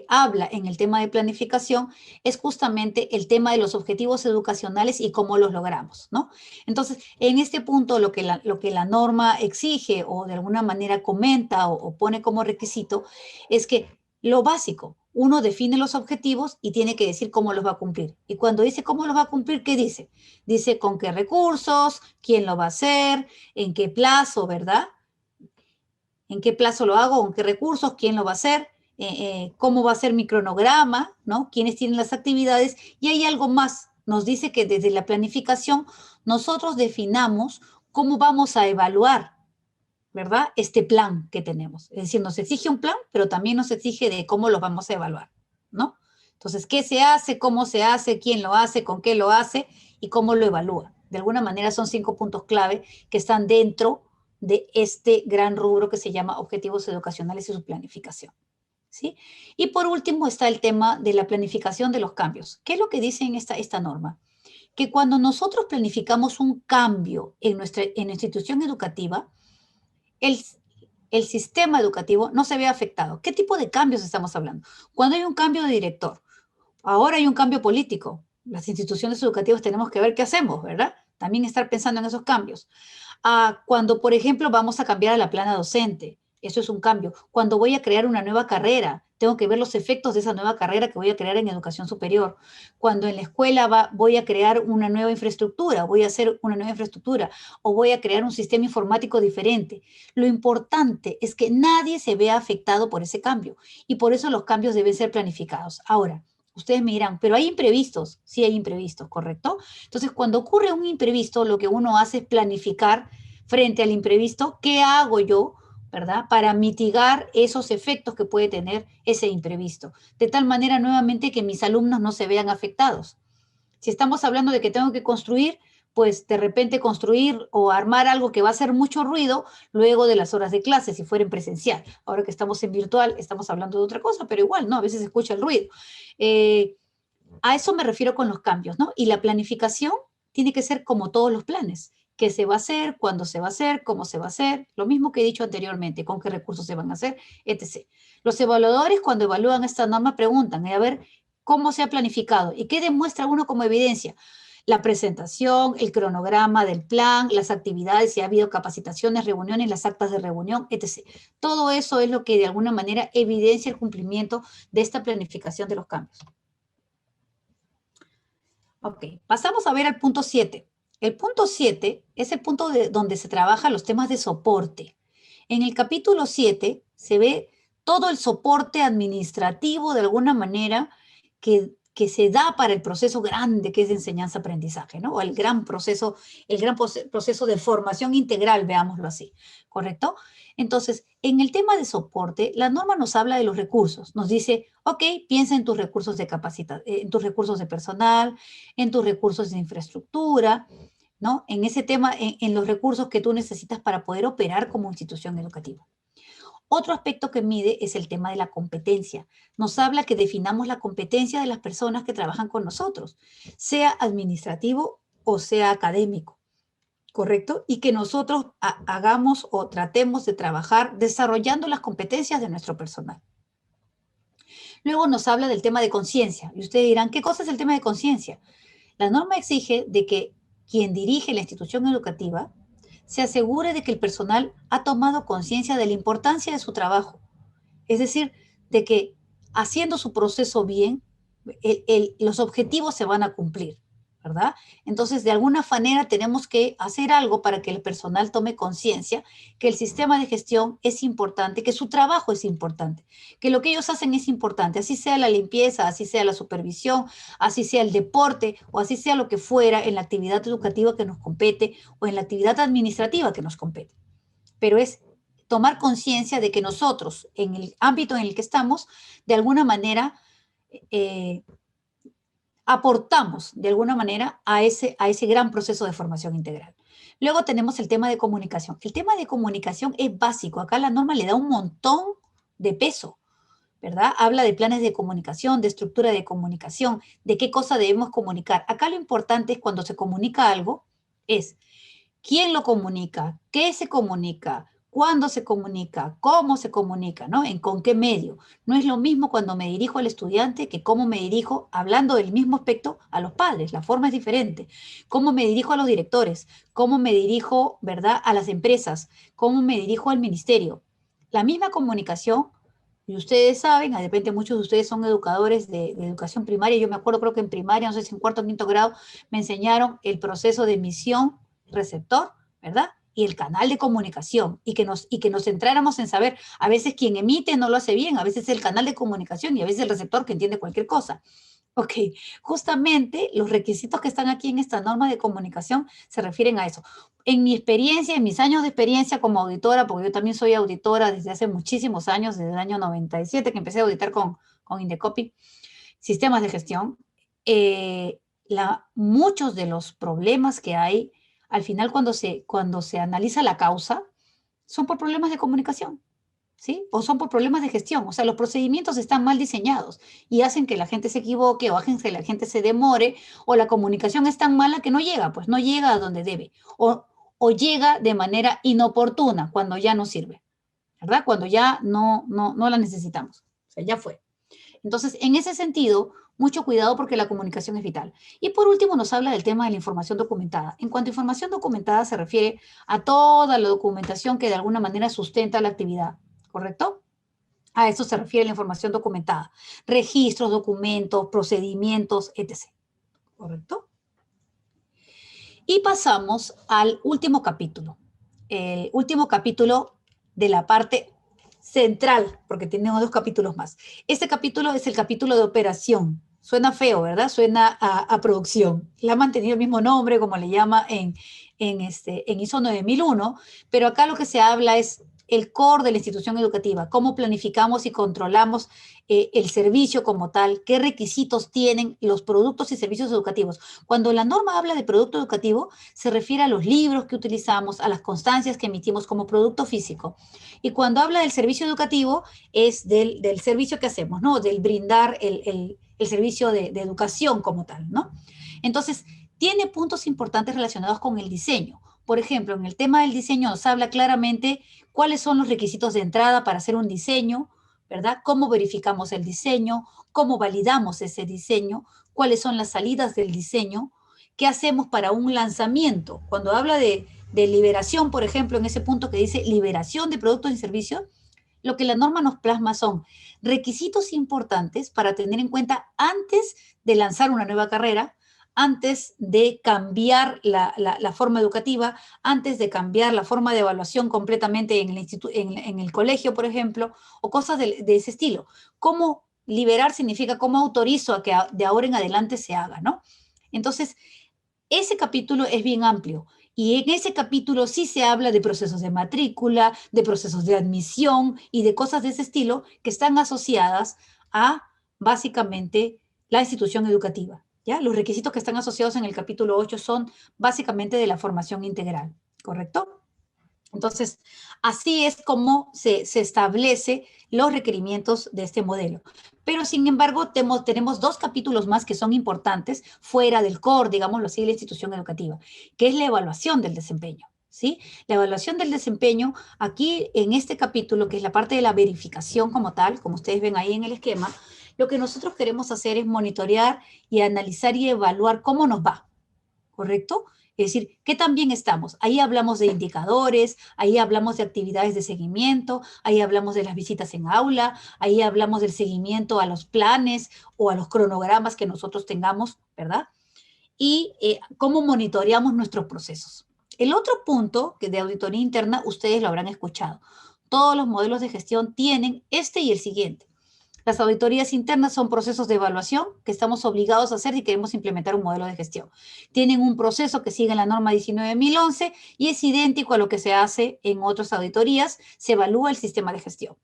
[SPEAKER 2] habla en el tema de planificación es justamente el tema de los objetivos educacionales y cómo los logramos, ¿no? Entonces, en este punto lo que la norma exige o de alguna manera comenta o pone como requisito es que lo básico, uno define los objetivos y tiene que decir cómo los va a cumplir. Y cuando dice cómo los va a cumplir, ¿qué dice? Dice con qué recursos, quién lo va a hacer, en qué plazo, ¿verdad? En qué plazo lo hago, con qué recursos, quién lo va a hacer, cómo va a ser mi cronograma, ¿no? Quiénes tienen las actividades. Y hay algo más. Nos dice que desde la planificación nosotros definamos cómo vamos a evaluar, ¿verdad? Este plan que tenemos. Es decir, nos exige un plan, pero también nos exige de cómo lo vamos a evaluar, ¿no? Entonces, ¿qué se hace? ¿Cómo se hace? ¿Quién lo hace? ¿Con qué lo hace? ¿Y cómo lo evalúa? De alguna manera son 5 puntos clave que están dentro de este gran rubro que se llama objetivos educacionales y su planificación, ¿sí? Y por último está el tema de la planificación de los cambios. ¿Qué es lo que dice en esta norma? Que cuando nosotros planificamos un cambio en nuestra institución educativa, el sistema educativo no se ve afectado. ¿Qué tipo de cambios estamos hablando? Cuando hay un cambio de director, ahora hay un cambio político, las instituciones educativas tenemos que ver qué hacemos, ¿verdad? También estar pensando en esos cambios. Cuando, por ejemplo, vamos a cambiar a la plana docente, eso es un cambio. Cuando voy a crear una nueva carrera, tengo que ver los efectos de esa nueva carrera que voy a crear en educación superior. Cuando en la escuela voy a crear una nueva infraestructura, voy a hacer una nueva infraestructura o voy a crear un sistema informático diferente. Lo importante es que nadie se vea afectado por ese cambio y por eso los cambios deben ser planificados. Ahora, Ustedes me dirán, pero hay imprevistos. Sí hay imprevistos, ¿correcto? Entonces, cuando ocurre un imprevisto, lo que uno hace es planificar frente al imprevisto, ¿qué hago yo, verdad? Para mitigar esos efectos que puede tener ese imprevisto. De tal manera, nuevamente, que mis alumnos no se vean afectados. Si estamos hablando de que tengo que construir, pues de repente construir o armar algo que va a hacer mucho ruido luego de las horas de clase, si fuera en presencial. Ahora que estamos en virtual, estamos hablando de otra cosa, pero igual, ¿no? A veces se escucha el ruido. Eh, a eso me refiero con los cambios, ¿no? Y la planificación tiene que ser como todos los planes. ¿Qué se va a hacer? ¿Cuándo se va a hacer? ¿Cómo se va a hacer? Lo mismo que he dicho anteriormente, con qué recursos se van a hacer, etc. Los evaluadores, cuando evalúan esta norma, preguntan, a ver, ¿cómo se ha planificado? ¿Y qué demuestra uno como evidencia? La presentación, el cronograma del plan, las actividades, si ha habido capacitaciones, reuniones, las actas de reunión, etc. Todo eso es lo que de alguna manera evidencia el cumplimiento de esta planificación de los cambios. Ok, pasamos a ver al punto 7. El punto 7 es el punto donde se trabajan los temas de soporte. En el capítulo 7 se ve todo el soporte administrativo de alguna manera que se da para el proceso grande que es de enseñanza-aprendizaje, ¿no? O el gran proceso de formación integral, veámoslo así, ¿correcto? Entonces, en el tema de soporte, la norma nos habla de los recursos. Nos dice, ok, piensa en tus recursos de capacidad, en tus recursos de personal, en tus recursos de infraestructura, ¿no? En ese tema, en los recursos que tú necesitas para poder operar como institución educativa. Otro aspecto que mide es el tema de la competencia. Nos habla que definamos la competencia de las personas que trabajan con nosotros, sea administrativo o sea académico, ¿correcto? Y que nosotros hagamos o tratemos de trabajar desarrollando las competencias de nuestro personal. Luego nos habla del tema de conciencia. Y ustedes dirán, ¿qué cosa es el tema de conciencia? La norma exige de que quien dirige la institución educativa se asegure de que el personal ha tomado conciencia de la importancia de su trabajo. Es decir, de que haciendo su proceso bien, los objetivos se van a cumplir, ¿verdad? Entonces, de alguna manera tenemos que hacer algo para que el personal tome conciencia que el sistema de gestión es importante, que su trabajo es importante, que lo que ellos hacen es importante, así sea la limpieza, así sea la supervisión, así sea el deporte o así sea lo que fuera en la actividad educativa que nos compete o en la actividad administrativa que nos compete. Pero es tomar conciencia de que nosotros, en el ámbito en el que estamos, de alguna manera aportamos de alguna manera a ese gran proceso de formación integral. Luego tenemos el tema de comunicación. El tema de comunicación es básico. Acá la norma le da un montón de peso, ¿verdad? Habla de planes de comunicación, de estructura de comunicación, de qué cosa debemos comunicar. Acá lo importante es cuando se comunica algo, es quién lo comunica, qué se comunica, cuándo se comunica, cómo se comunica, ¿no? Con qué medio. No es lo mismo cuando me dirijo al estudiante que cómo me dirijo, hablando del mismo aspecto, a los padres. La forma es diferente. Cómo me dirijo a los directores, cómo me dirijo, ¿verdad?, a las empresas, cómo me dirijo al ministerio. La misma comunicación, y ustedes saben, de repente muchos de ustedes son educadores de educación primaria. Yo me acuerdo, creo que en primaria, no sé si en cuarto o quinto grado, me enseñaron el proceso de emisión, receptor, ¿verdad? Y el canal de comunicación, y que nos centráramos en saber, a veces quien emite no lo hace bien, a veces el canal de comunicación y a veces el receptor que entiende cualquier cosa. Ok, justamente los requisitos que están aquí en esta norma de comunicación se refieren a eso. En mi experiencia, en mis años de experiencia como auditora, porque yo también soy auditora desde hace muchísimos años, desde el año 97 que empecé a auditar con Indecopi, sistemas de gestión, muchos de los problemas que hay, al final cuando se analiza la causa, son por problemas de comunicación, ¿sí? O son por problemas de gestión. O sea, los procedimientos están mal diseñados y hacen que la gente se equivoque o hacen que la gente se demore o la comunicación es tan mala que no llega, pues no llega a donde debe. O llega de manera inoportuna cuando ya no sirve, ¿verdad? Cuando ya no la necesitamos. O sea, ya fue. Entonces, en ese sentido, mucho cuidado porque la comunicación es vital. Y por último, nos habla del tema de la información documentada. En cuanto a información documentada, se refiere a toda la documentación que de alguna manera sustenta la actividad, ¿correcto? A eso se refiere la información documentada. Registros, documentos, procedimientos, etc. ¿Correcto? Y pasamos al último capítulo. El último capítulo de la parte central, porque tenemos dos capítulos más. Este capítulo es el capítulo de operación, Suena feo, ¿verdad? Suena a producción. Le ha mantenido el mismo nombre, como le llama en ISO 9001, pero acá lo que se habla es el core de la institución educativa, cómo planificamos y controlamos el servicio como tal, qué requisitos tienen los productos y servicios educativos. Cuando la norma habla de producto educativo, se refiere a los libros que utilizamos, a las constancias que emitimos como producto físico. Y cuando habla del servicio educativo, es del servicio que hacemos, ¿no? Del brindar el servicio de educación como tal, ¿no? Entonces, tiene puntos importantes relacionados con el diseño. Por ejemplo, en el tema del diseño nos habla claramente cuáles son los requisitos de entrada para hacer un diseño, ¿verdad? Cómo verificamos el diseño, cómo validamos ese diseño, cuáles son las salidas del diseño, qué hacemos para un lanzamiento. Cuando habla de liberación, por ejemplo, en ese punto que dice liberación de productos y servicios, lo que la norma nos plasma son requisitos importantes para tener en cuenta antes de lanzar una nueva carrera, antes de cambiar la forma educativa, antes de cambiar la forma de evaluación completamente en el colegio, por ejemplo, o cosas de ese estilo. ¿Cómo liberar significa cómo autorizo a que de ahora en adelante se haga, ¿no? Entonces, ese capítulo es bien amplio. Y en ese capítulo sí se habla de procesos de matrícula, de procesos de admisión y de cosas de ese estilo que están asociadas a básicamente la institución educativa. ¿Ya? Los requisitos que están asociados en el capítulo 8 son básicamente de la formación integral, ¿correcto? Entonces, así es como se establece los requerimientos de este modelo. Pero, sin embargo, tenemos dos capítulos más que son importantes fuera del core, digámoslo así, de la institución educativa, que es la evaluación del desempeño. ¿Sí? La evaluación del desempeño, aquí en este capítulo, que es la parte de la verificación como tal, como ustedes ven ahí en el esquema, lo que nosotros queremos hacer es monitorear y analizar y evaluar cómo nos va, ¿correcto? Es decir, ¿qué tan bien estamos? Ahí hablamos de indicadores, ahí hablamos de actividades de seguimiento, ahí hablamos de las visitas en aula, ahí hablamos del seguimiento a los planes o a los cronogramas que nosotros tengamos, ¿verdad? Y cómo monitoreamos nuestros procesos. El otro punto que de auditoría interna, ustedes lo habrán escuchado. Todos los modelos de gestión tienen este y el siguiente. Las auditorías internas son procesos de evaluación que estamos obligados a hacer si queremos implementar un modelo de gestión. Tienen un proceso que sigue la norma 19.011 y es idéntico a lo que se hace en otras auditorías. Se evalúa el sistema de gestión.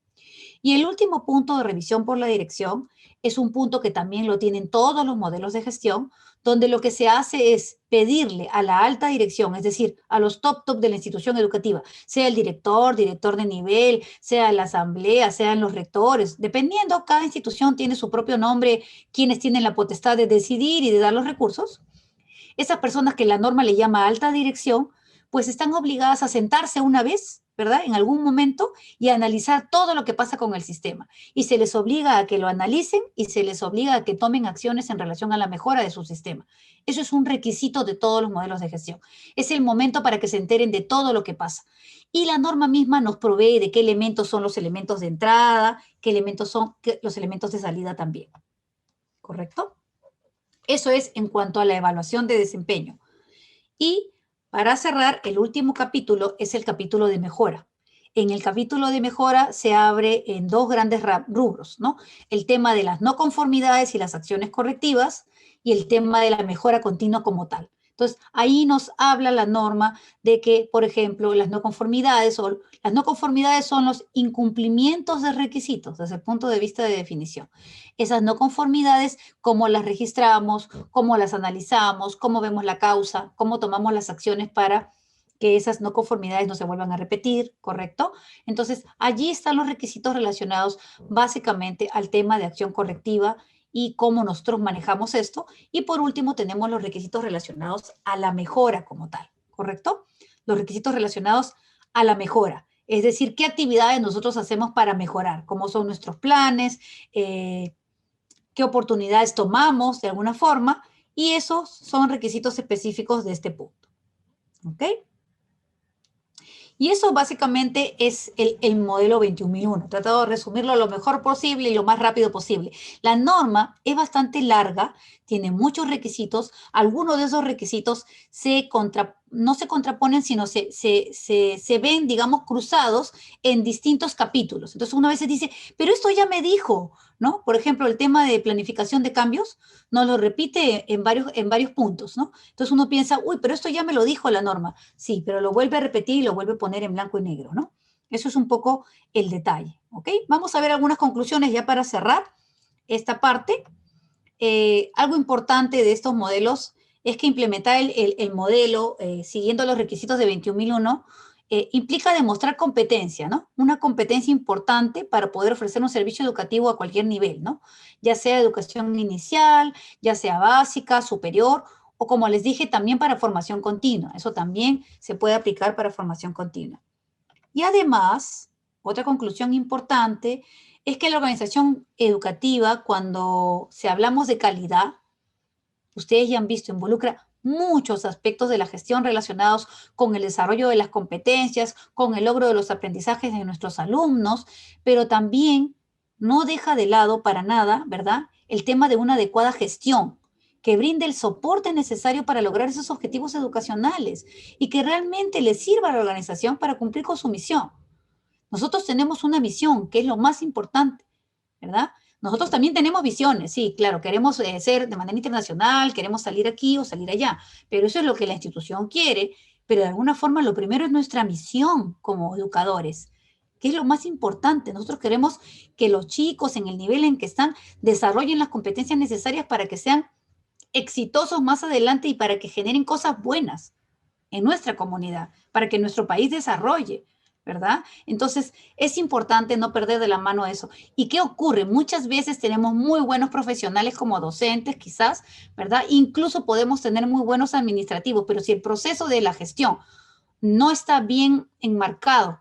[SPEAKER 2] Y el último punto de revisión por la dirección es un punto que también lo tienen todos los modelos de gestión, donde lo que se hace es pedirle a la alta dirección, es decir, a los top de la institución educativa, sea el director de nivel, sea la asamblea, sean los rectores, dependiendo, cada institución tiene su propio nombre, quienes tienen la potestad de decidir y de dar los recursos. Esas personas que la norma le llama alta dirección, pues están obligadas a sentarse una vez, ¿verdad? En algún momento y a analizar todo lo que pasa con el sistema. Y se les obliga a que lo analicen y se les obliga a que tomen acciones en relación a la mejora de su sistema. Eso es un requisito de todos los modelos de gestión. Es el momento para que se enteren de todo lo que pasa. Y la norma misma nos provee de qué elementos son los elementos de entrada, qué elementos son los elementos de salida también. ¿Correcto? Eso es en cuanto a la evaluación de desempeño. Y para cerrar, el último capítulo es el capítulo de mejora. En el capítulo de mejora se abre en dos grandes rubros, ¿no? El tema de las no conformidades y las acciones correctivas y el tema de la mejora continua como tal. Entonces, ahí nos habla la norma de que, por ejemplo, las no conformidades son los incumplimientos de requisitos desde el punto de vista de definición. Esas no conformidades, cómo las registramos, cómo las analizamos, cómo vemos la causa, cómo tomamos las acciones para que esas no conformidades no se vuelvan a repetir, ¿correcto? Entonces, allí están los requisitos relacionados básicamente al tema de acción correctiva y cómo nosotros manejamos esto. Y por último, tenemos los requisitos relacionados a la mejora como tal, ¿correcto? Los requisitos relacionados a la mejora. Es decir, qué actividades nosotros hacemos para mejorar, cómo son nuestros planes, qué oportunidades tomamos de alguna forma, y esos son requisitos específicos de este punto. ¿Ok? Y eso básicamente es el modelo 21.001. He tratado de resumirlo lo mejor posible y lo más rápido posible. La norma es bastante larga, tiene muchos requisitos. Algunos de esos requisitos se no se contraponen, sino se ven, digamos, cruzados en distintos capítulos. Entonces uno a veces dice, pero esto ya me dijo, ¿no? Por ejemplo, el tema de planificación de cambios nos lo repite en varios puntos, ¿no? Entonces uno piensa, uy, pero esto ya me lo dijo la norma. Sí, pero lo vuelve a repetir y lo vuelve a poner en blanco y negro, ¿no? Eso es un poco el detalle, ¿ok? Vamos a ver algunas conclusiones ya para cerrar esta parte. Algo importante de estos modelos es que implementar el modelo siguiendo los requisitos de 21001 implica demostrar competencia, ¿no? Una competencia importante para poder ofrecer un servicio educativo a cualquier nivel, ¿no? Ya sea educación inicial, ya sea básica, superior, o como les dije, también para formación continua. Eso también se puede aplicar para formación continua. Y además, otra conclusión importante es que la organización educativa, cuando se hablamos de calidad, ustedes ya han visto, involucra muchos aspectos de la gestión relacionados con el desarrollo de las competencias, con el logro de los aprendizajes de nuestros alumnos, pero también no deja de lado para nada, ¿verdad?, el tema de una adecuada gestión que brinde el soporte necesario para lograr esos objetivos educacionales y que realmente le sirva a la organización para cumplir con su misión. Nosotros tenemos una misión, que es lo más importante, ¿verdad? Nosotros también tenemos visiones, sí, claro, queremos ser de manera internacional, queremos salir aquí o salir allá, pero eso es lo que la institución quiere, pero de alguna forma lo primero es nuestra misión como educadores, que es lo más importante. Nosotros queremos que los chicos en el nivel en que están desarrollen las competencias necesarias para que sean exitosos más adelante y para que generen cosas buenas en nuestra comunidad, para que nuestro país desarrolle, ¿verdad? Entonces, es importante no perder de la mano eso. ¿Y qué ocurre? Muchas veces tenemos muy buenos profesionales como docentes, quizás, ¿verdad? Incluso podemos tener muy buenos administrativos, pero si el proceso de la gestión no está bien enmarcado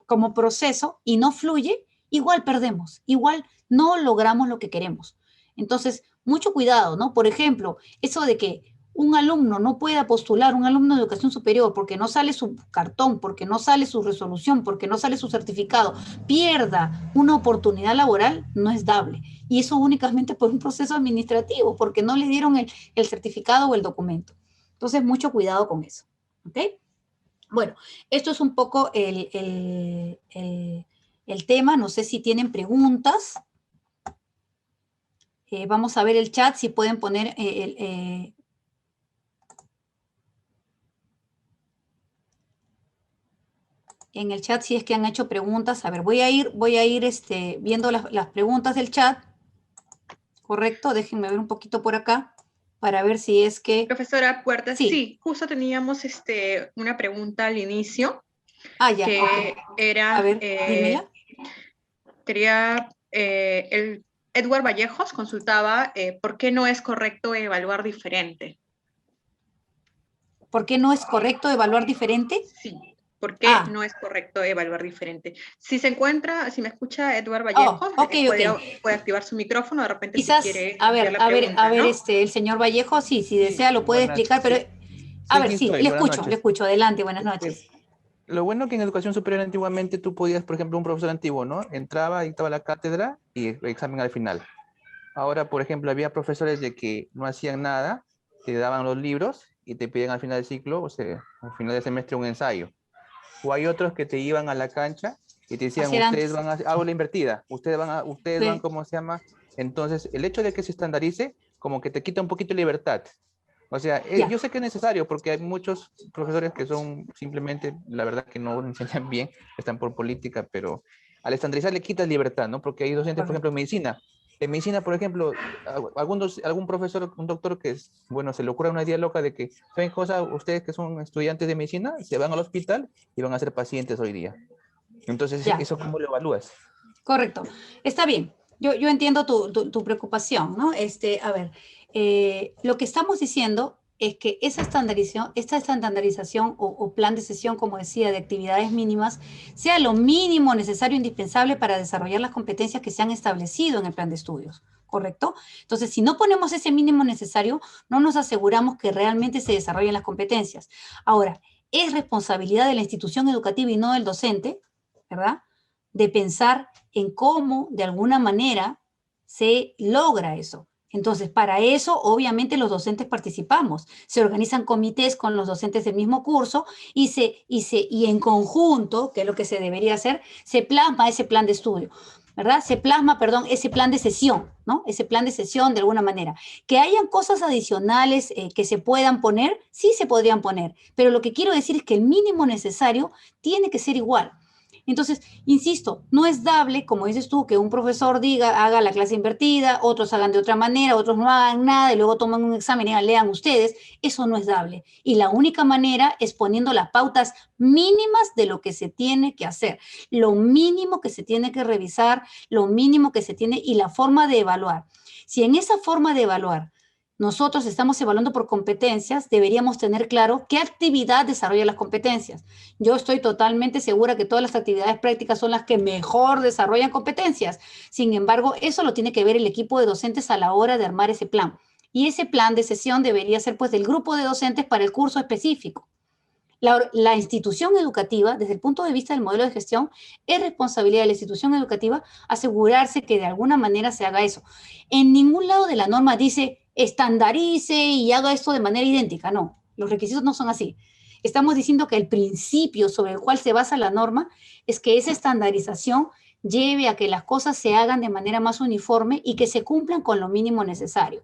[SPEAKER 2] como proceso y no fluye, igual perdemos, igual no logramos lo que queremos. Entonces, mucho cuidado, ¿no? Por ejemplo, eso de que un alumno no pueda postular, un alumno de educación superior, porque no sale su cartón, porque no sale su resolución, porque no sale su certificado, pierda una oportunidad laboral, no es dable. Y eso únicamente por un proceso administrativo, porque no le dieron el certificado o el documento. Entonces, mucho cuidado con eso. ¿Ok? Bueno, esto es un poco el tema. No sé si tienen preguntas. Vamos a ver el chat, si pueden poner en el chat si es que han hecho preguntas. A ver, voy a ir viendo las preguntas del chat. Correcto, déjenme ver un poquito por acá para ver si es que...
[SPEAKER 1] Profesora Puertas,
[SPEAKER 2] Sí,
[SPEAKER 1] sí, justo teníamos una pregunta al inicio
[SPEAKER 2] ya,
[SPEAKER 1] que
[SPEAKER 2] ok.
[SPEAKER 1] era,
[SPEAKER 2] A ver, dímela.
[SPEAKER 1] el Edward Vallejos consultaba por qué no es correcto evaluar diferente.
[SPEAKER 2] ¿Por qué no es correcto evaluar diferente?
[SPEAKER 1] Sí, ¿por qué no es correcto evaluar diferente? Si se encuentra, si me escucha Edward Vallejos, puede activar su micrófono de repente.
[SPEAKER 2] Quizás,
[SPEAKER 1] si quiere
[SPEAKER 2] a ver,
[SPEAKER 1] la pregunta, ¿no?
[SPEAKER 2] el señor Vallejo, sí, si desea lo puede explicar, pero...
[SPEAKER 3] Sí,
[SPEAKER 2] A
[SPEAKER 3] sí,
[SPEAKER 2] ver,
[SPEAKER 3] aquí
[SPEAKER 2] sí,
[SPEAKER 3] estoy.
[SPEAKER 2] le
[SPEAKER 3] Buenas
[SPEAKER 2] escucho,
[SPEAKER 3] noches.
[SPEAKER 2] adelante, buenas noches.
[SPEAKER 3] Lo bueno que en educación superior antiguamente tú podías, por ejemplo, un profesor antiguo, ¿no? Entraba, dictaba la cátedra y el examen al final. Ahora, por ejemplo, había profesores de que no hacían nada, te daban los libros y te pedían al final del ciclo, o sea, al final del semestre un ensayo. O hay otros que te iban a la cancha y te decían, ustedes van a hacer aula invertida, ustedes van, ¿cómo se llama? Entonces, el hecho de que se estandarice, como que te quita un poquito de libertad. O sea, yo sé que es necesario porque hay muchos profesores que son simplemente, la verdad que no enseñan bien, están por política, pero al estandarizar le quitas libertad, ¿no? Porque hay docentes, por ejemplo, en medicina. En medicina, por ejemplo, algún profesor, un doctor que es, bueno, se le ocurre una idea loca de que, ¿saben cosa? Ustedes que son estudiantes de medicina, se van al hospital y van a ser pacientes hoy día. Entonces, ¿eso cómo lo evalúas?
[SPEAKER 2] Correcto. Está bien. Yo entiendo tu preocupación, ¿no? A ver, lo que estamos diciendo es que esta estandarización o plan de sesión, como decía, de actividades mínimas, sea lo mínimo necesario e indispensable para desarrollar las competencias que se han establecido en el plan de estudios, ¿correcto? Entonces, si no ponemos ese mínimo necesario, no nos aseguramos que realmente se desarrollen las competencias. Ahora, es responsabilidad de la institución educativa y no del docente, ¿verdad?, de pensar en cómo, de alguna manera, se logra eso. Entonces, para eso, obviamente, los docentes participamos. Se organizan comités con los docentes del mismo curso y en conjunto, que es lo que se debería hacer, se plasma ese plan de estudio, ¿verdad? Se plasma, perdón, ese plan de sesión, ¿no? Ese plan de sesión de alguna manera. Que hayan cosas adicionales que se puedan poner, sí se podrían poner, pero lo que quiero decir es que el mínimo necesario tiene que ser igual. Entonces, insisto, no es dable, como dices tú, que un profesor diga, haga la clase invertida, otros hagan de otra manera, otros no hagan nada y luego toman un examen y lean ustedes. Eso no es dable. Y la única manera es poniendo las pautas mínimas de lo que se tiene que hacer, lo mínimo que se tiene que revisar, lo mínimo que se tiene y la forma de evaluar. Si en esa forma de evaluar nosotros estamos evaluando por competencias, deberíamos tener claro qué actividad desarrolla las competencias. Yo estoy totalmente segura que todas las actividades prácticas son las que mejor desarrollan competencias. Sin embargo, eso lo tiene que ver el equipo de docentes a la hora de armar ese plan. Y ese plan de sesión debería ser pues del grupo de docentes para el curso específico. La institución educativa, desde el punto de vista del modelo de gestión, es responsabilidad de la institución educativa asegurarse que de alguna manera se haga eso. En ningún lado de la norma dice estandarice y haga esto de manera idéntica. No, los requisitos no son así. Estamos diciendo que el principio sobre el cual se basa la norma es que esa estandarización lleve a que las cosas se hagan de manera más uniforme y que se cumplan con lo mínimo necesario.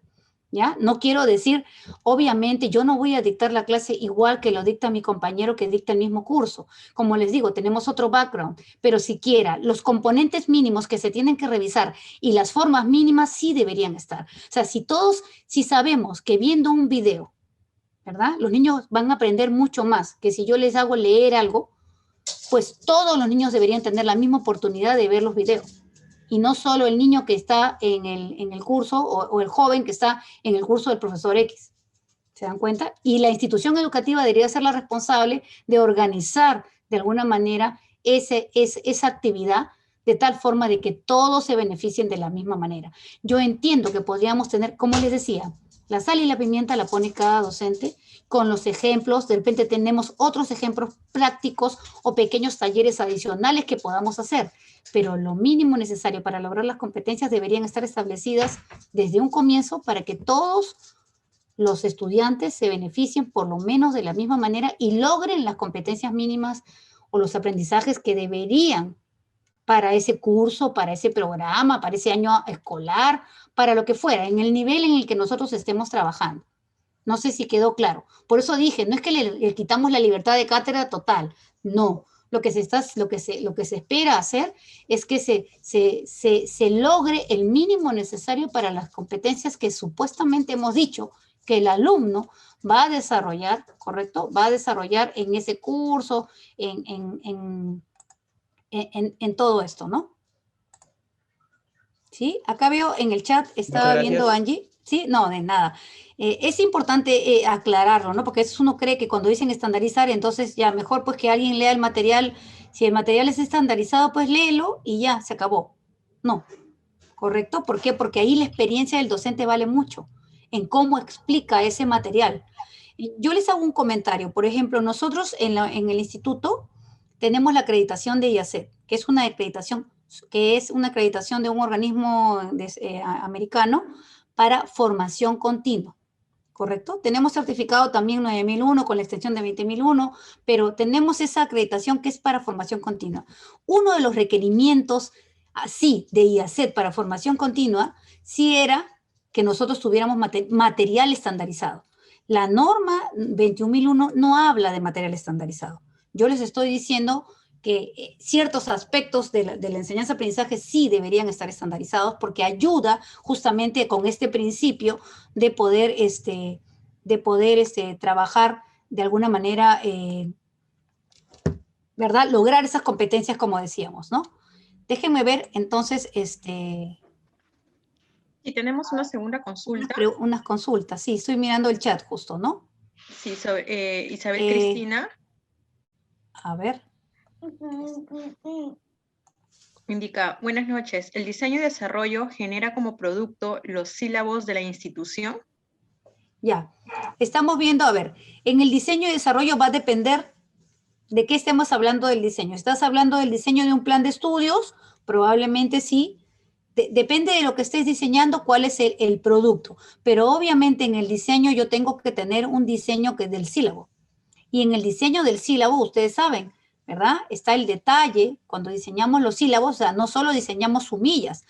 [SPEAKER 2] ¿Ya? No quiero decir, obviamente, yo no voy a dictar la clase igual que lo dicta mi compañero que dicta el mismo curso. Como les digo, tenemos otro background, pero siquiera los componentes mínimos que se tienen que revisar y las formas mínimas sí deberían estar. O sea, si sabemos que viendo un video, ¿verdad? Los niños van a aprender mucho más que si yo les hago leer algo, pues todos los niños deberían tener la misma oportunidad de ver los videos. Y no solo el niño que está en el curso o el joven que está en el curso del profesor X. ¿Se dan cuenta? Y la institución educativa debería ser la responsable de organizar de alguna manera esa actividad de tal forma de que todos se beneficien de la misma manera. Yo entiendo que podríamos tener, como les decía, la sal y la pimienta la pone cada docente con los ejemplos. De repente tenemos otros ejemplos prácticos o pequeños talleres adicionales que podamos hacer. Pero lo mínimo necesario para lograr las competencias deberían estar establecidas desde un comienzo para que todos los estudiantes se beneficien por lo menos de la misma manera y logren las competencias mínimas o los aprendizajes que deberían para ese curso, para ese programa, para ese año escolar, para lo que fuera, en el nivel en el que nosotros estemos trabajando. No sé si quedó claro. Por eso dije, no es que le quitamos la libertad de cátedra total, no. Lo que se espera hacer es que se logre el mínimo necesario para las competencias que supuestamente hemos dicho que el alumno va a desarrollar, ¿correcto? Va a desarrollar en ese curso, en todo esto, ¿no? ¿Sí? Acá veo en el chat, estaba viendo Angie. Sí, no, de nada. Es importante aclararlo, ¿no? Porque a veces uno cree que cuando dicen estandarizar, entonces ya mejor pues que alguien lea el material. Si el material es estandarizado, pues léelo y ya, se acabó. No, ¿correcto? ¿Por qué? Porque ahí la experiencia del docente vale mucho en cómo explica ese material. Yo les hago un comentario. Por ejemplo, nosotros en el instituto tenemos la acreditación de IACET, que es una acreditación de un organismo americano para formación continua, ¿correcto? Tenemos certificado también 9001 con la extensión de 20001, pero tenemos esa acreditación que es para formación continua. Uno de los requerimientos así de IACET para formación continua sí era que nosotros tuviéramos material estandarizado. La norma 21001 no habla de material estandarizado. Yo les estoy diciendo que ciertos aspectos de la enseñanza-aprendizaje sí deberían estar estandarizados porque ayuda justamente con este principio de poder trabajar de alguna manera, ¿verdad? Lograr esas competencias como decíamos, ¿no? Déjenme ver entonces,
[SPEAKER 1] Y tenemos una segunda consulta.
[SPEAKER 2] Unas consultas, sí, estoy mirando el chat justo, ¿no?
[SPEAKER 1] Sí, sobre Isabel Cristina.
[SPEAKER 2] A ver.
[SPEAKER 1] Indica, buenas noches, ¿el diseño y desarrollo genera como producto los sílabos de la institución?
[SPEAKER 2] Ya, estamos viendo, a ver, en el diseño y desarrollo va a depender de qué estemos hablando del diseño. ¿Estás hablando del diseño de un plan de estudios? Probablemente sí. depende de lo que estés diseñando, cuál es el producto. Pero obviamente en el diseño yo tengo que tener un diseño que es del sílabo. Y en el diseño del sílabo, ustedes saben, ¿verdad? Está el detalle, cuando diseñamos los sílabos, o sea, no solo diseñamos sumillas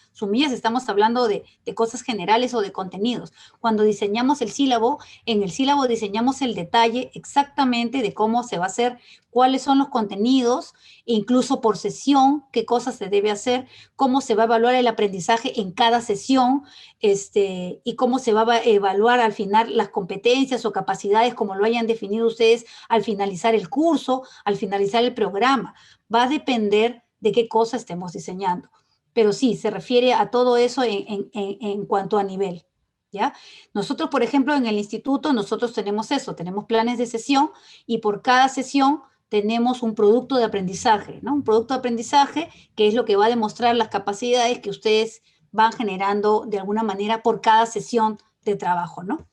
[SPEAKER 2] estamos hablando de cosas generales o de contenidos. Cuando diseñamos el sílabo, en el sílabo diseñamos el detalle exactamente de cómo se va a hacer, cuáles son los contenidos, incluso por sesión, qué cosas se debe hacer, cómo se va a evaluar el aprendizaje en cada sesión, y cómo se va a evaluar al final las competencias o capacidades como lo hayan definido ustedes al finalizar el curso, al finalizar el programa. Va a depender de qué cosa estemos diseñando. Pero sí, se refiere a todo eso en cuanto a nivel, ¿ya? Nosotros, por ejemplo, en el instituto, nosotros tenemos eso, tenemos planes de sesión y por cada sesión tenemos un producto de aprendizaje, ¿no? Un producto de aprendizaje que es lo que va a demostrar las capacidades que ustedes van generando de alguna manera por cada sesión de trabajo, ¿no?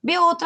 [SPEAKER 2] Veo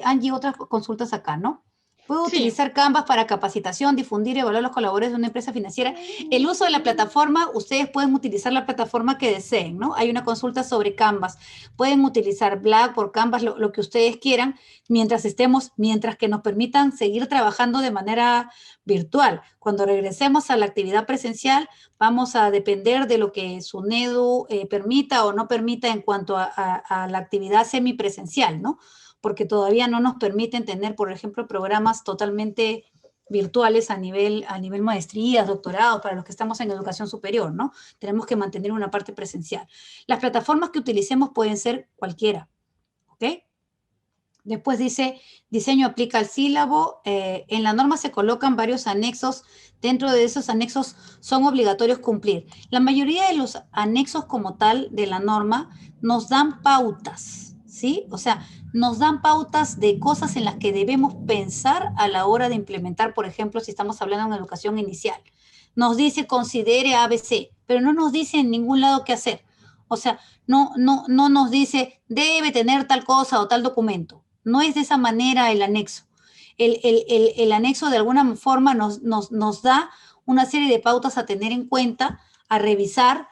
[SPEAKER 2] Angie, otras consultas acá, ¿no? ¿Puedo
[SPEAKER 1] Sí.
[SPEAKER 2] utilizar Canvas para capacitación, difundir y evaluar los colaboradores de una empresa financiera? El uso de la plataforma, ustedes pueden utilizar la plataforma que deseen, ¿no? Hay una consulta sobre Canvas. Pueden utilizar Blackboard, Canvas, lo que ustedes quieran, mientras que nos permitan seguir trabajando de manera virtual. Cuando regresemos a la actividad presencial, vamos a depender de lo que SUNEDU permita o no permita en cuanto a la actividad semipresencial, ¿no? Porque todavía no nos permiten tener, por ejemplo, programas totalmente virtuales a nivel maestrías, doctorados, para los que estamos en educación superior, ¿no? Tenemos que mantener una parte presencial. Las plataformas que utilicemos pueden ser cualquiera, ¿ok? Después dice, diseño aplica al sílabo. En la norma se colocan varios anexos. Dentro de esos anexos son obligatorios cumplir. La mayoría de los anexos como tal de la norma nos dan pautas, ¿sí? O sea, nos dan pautas de cosas en las que debemos pensar a la hora de implementar, por ejemplo, si estamos hablando en educación inicial. Nos dice considere ABC, pero no nos dice en ningún lado qué hacer. O sea, no nos dice debe tener tal cosa o tal documento. No es de esa manera el anexo. El anexo de alguna forma nos da una serie de pautas a tener en cuenta, a revisar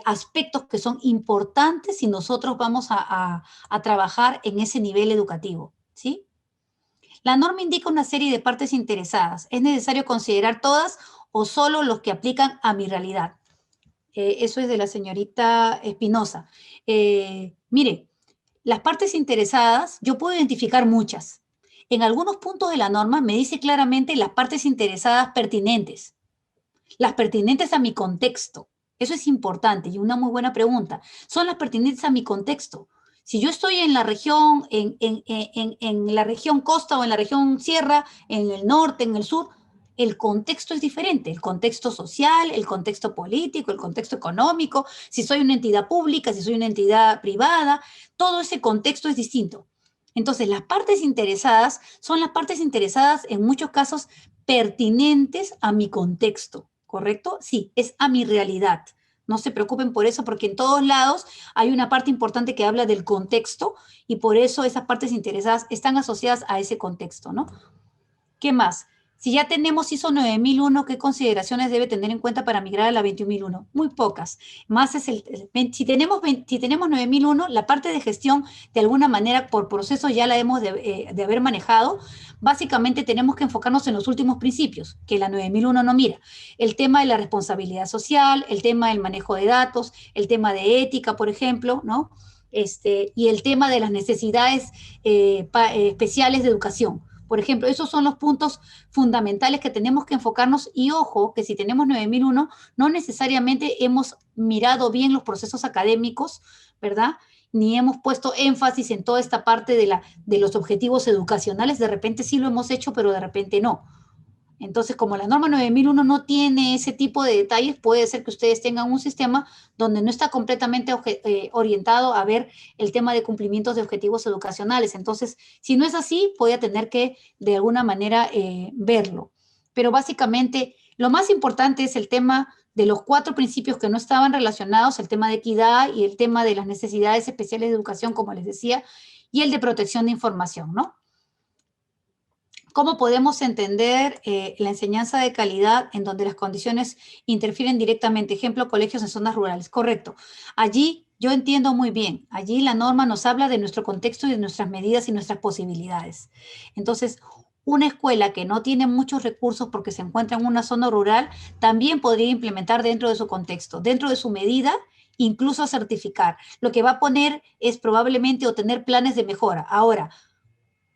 [SPEAKER 2] aspectos que son importantes si nosotros vamos a trabajar en ese nivel educativo, ¿sí? La norma indica una serie de partes interesadas. ¿Es necesario considerar todas o solo los que aplican a mi realidad? Eso es de la señorita Espinosa. Mire, las partes interesadas, yo puedo identificar muchas. En algunos puntos de la norma me dice claramente las partes interesadas pertinentes. Las pertinentes a mi contexto. Eso es importante y una muy buena pregunta. Son las pertinentes a mi contexto. Si yo estoy en la región, en la región costa o en la región sierra, en el norte, en el sur, el contexto es diferente. El contexto social, el contexto político, el contexto económico, si soy una entidad pública, si soy una entidad privada, todo ese contexto es distinto. Entonces, las partes interesadas son las partes interesadas en muchos casos pertinentes a mi contexto, ¿correcto? Sí, es a mi realidad. No se preocupen por eso, porque en todos lados hay una parte importante que habla del contexto y por eso esas partes interesadas están asociadas a ese contexto, ¿no? ¿Qué más? Si ya tenemos ISO 9001, ¿qué consideraciones debe tener en cuenta para migrar a la 21001? Muy pocas. Más es si tenemos 9001, la parte de gestión, de alguna manera, por proceso ya la hemos de haber manejado. Básicamente tenemos que enfocarnos en los últimos principios, que la 9001 no mira. El tema de la responsabilidad social, el tema del manejo de datos, el tema de ética, por ejemplo, ¿no? Y el tema de las necesidades especiales de educación. Por ejemplo, esos son los puntos fundamentales que tenemos que enfocarnos y ojo que si tenemos 9001 no necesariamente hemos mirado bien los procesos académicos, ¿verdad? Ni hemos puesto énfasis en toda esta parte de los objetivos educacionales. De repente sí lo hemos hecho, pero de repente no. Entonces, como la norma 9001 no tiene ese tipo de detalles, puede ser que ustedes tengan un sistema donde no está completamente orientado a ver el tema de cumplimientos de objetivos educacionales. Entonces, si no es así, voy a tener que, de alguna manera, verlo. Pero básicamente, lo más importante es el tema de los 4 principios que no estaban relacionados, el tema de equidad y el tema de las necesidades especiales de educación, como les decía, y el de protección de información, ¿no? ¿Cómo podemos entender la enseñanza de calidad en donde las condiciones interfieren directamente? Ejemplo, colegios en zonas rurales. Correcto. Allí yo entiendo muy bien. Allí la norma nos habla de nuestro contexto y de nuestras medidas y nuestras posibilidades. Entonces, una escuela que no tiene muchos recursos porque se encuentra en una zona rural también podría implementar dentro de su contexto, dentro de su medida, incluso certificar. Lo que va a poner es probablemente obtener planes de mejora. Ahora,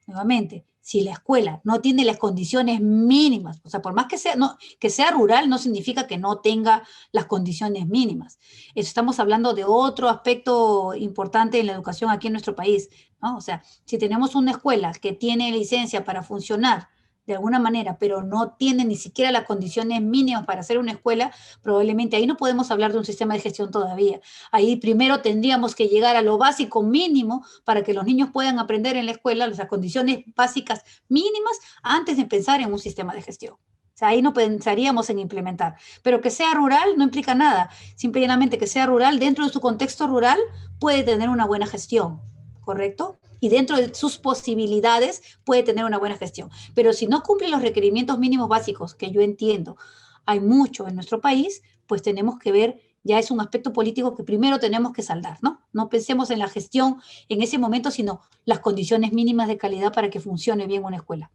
[SPEAKER 2] nuevamente, si la escuela no tiene las condiciones mínimas, o sea, por más que sea, no, que sea rural, no significa que no tenga las condiciones mínimas. Estamos hablando de otro aspecto importante en la educación aquí en nuestro país, ¿no? O sea, si tenemos una escuela que tiene licencia para funcionar de alguna manera, pero no tiene ni siquiera las condiciones mínimas para ser una escuela, probablemente ahí no podemos hablar de un sistema de gestión todavía. Ahí primero tendríamos que llegar a lo básico mínimo para que los niños puedan aprender en la escuela las condiciones básicas mínimas antes de pensar en un sistema de gestión. O sea, ahí no pensaríamos en implementar. Pero que sea rural no implica nada. Simplemente que sea rural, dentro de su contexto rural, puede tener una buena gestión, ¿correcto? Y dentro de sus posibilidades puede tener una buena gestión. Pero si no cumple los requerimientos mínimos básicos, que yo entiendo, hay mucho en nuestro país, pues tenemos que ver, ya es un aspecto político que primero tenemos que saldar, ¿no? No pensemos en la gestión en ese momento, sino las condiciones mínimas de calidad para que funcione bien una escuela.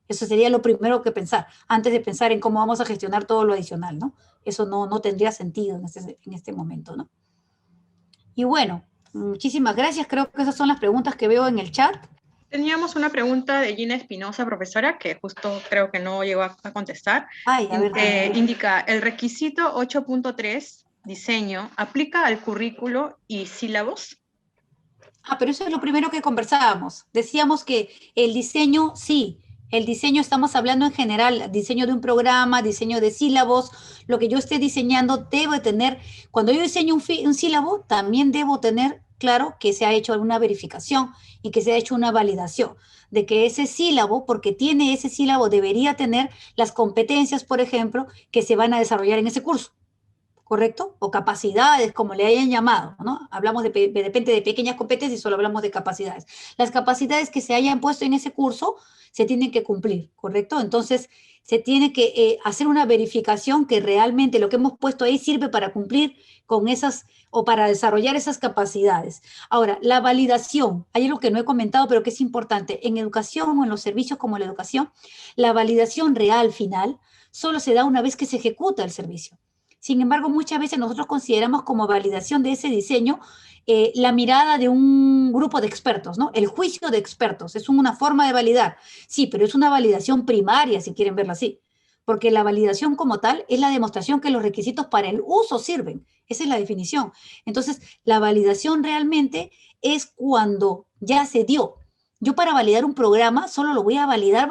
[SPEAKER 2] Eso sería lo primero que pensar, antes de pensar en cómo vamos a gestionar todo lo adicional, ¿no? Eso no tendría sentido en este momento, ¿no? Y bueno, muchísimas gracias. Creo que esas son las preguntas que veo en el chat.
[SPEAKER 1] Teníamos una pregunta de Gina Espinosa, profesora, que justo creo que no llegó a contestar.
[SPEAKER 2] Ay, a ver,
[SPEAKER 1] Indica, el requisito 8.3, diseño, ¿aplica al currículo y sílabos?
[SPEAKER 2] pero eso es lo primero que conversábamos. Decíamos que el diseño, sí, el diseño estamos hablando en general, diseño de un programa, diseño de sílabos, lo que yo esté diseñando debe tener, cuando yo diseño un sílabo, también debo tener claro que se ha hecho alguna verificación y que se ha hecho una validación de que ese sílabo, porque tiene ese sílabo, debería tener las competencias, por ejemplo, que se van a desarrollar en ese curso. ¿Correcto? O capacidades, como le hayan llamado, ¿no? Hablamos depende de pequeñas competencias y solo hablamos de capacidades. Las capacidades que se hayan puesto en ese curso se tienen que cumplir, ¿correcto? Entonces, se tiene que hacer una verificación que realmente lo que hemos puesto ahí sirve para cumplir con esas o para desarrollar esas capacidades. Ahora, la validación, hay algo que no he comentado, pero que es importante. En educación o en los servicios como la educación, la validación real final solo se da una vez que se ejecuta el servicio. Sin embargo, muchas veces nosotros consideramos como validación de ese diseño la mirada de un grupo de expertos, ¿no? El juicio de expertos es una forma de validar. Sí, pero es una validación primaria, si quieren verlo así. Porque la validación como tal es la demostración que los requisitos para el uso sirven. Esa es la definición. Entonces, la validación realmente es cuando ya se dio. Yo para validar un programa solo lo voy a validar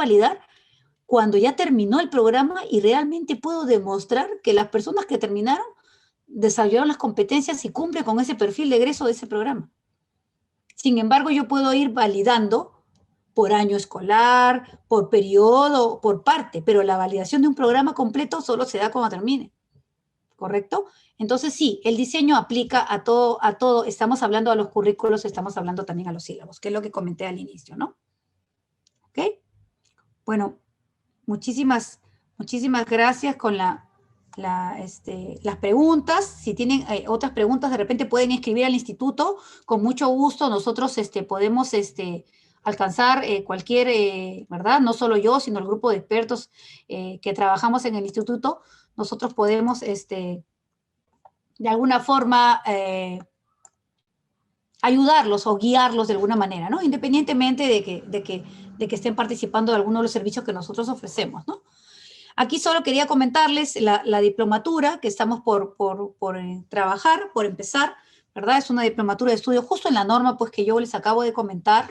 [SPEAKER 2] cuando ya terminó el programa y realmente puedo demostrar que las personas que terminaron desarrollaron las competencias y cumplen con ese perfil de egreso de ese programa. Sin embargo, yo puedo ir validando por año escolar, por periodo, por parte, pero la validación de un programa completo solo se da cuando termine. ¿Correcto? Entonces sí, el diseño aplica a todo. Estamos hablando a los currículos, estamos hablando también a los sílabos, que es lo que comenté al inicio, ¿no? ¿Ok? Bueno, muchísimas gracias con las preguntas. Si tienen otras preguntas, de repente pueden escribir al instituto. Con mucho gusto nosotros podemos alcanzar cualquier, ¿verdad? No solo yo, sino el grupo de expertos que trabajamos en el instituto. Nosotros podemos, de alguna forma, ayudarlos o guiarlos de alguna manera, ¿no? Independientemente de que estén participando de alguno de los servicios que nosotros ofrecemos, ¿no? Aquí solo quería comentarles la diplomatura que estamos por trabajar, por empezar, ¿verdad? Es una diplomatura de estudio justo en la norma, pues, que yo les acabo de comentar.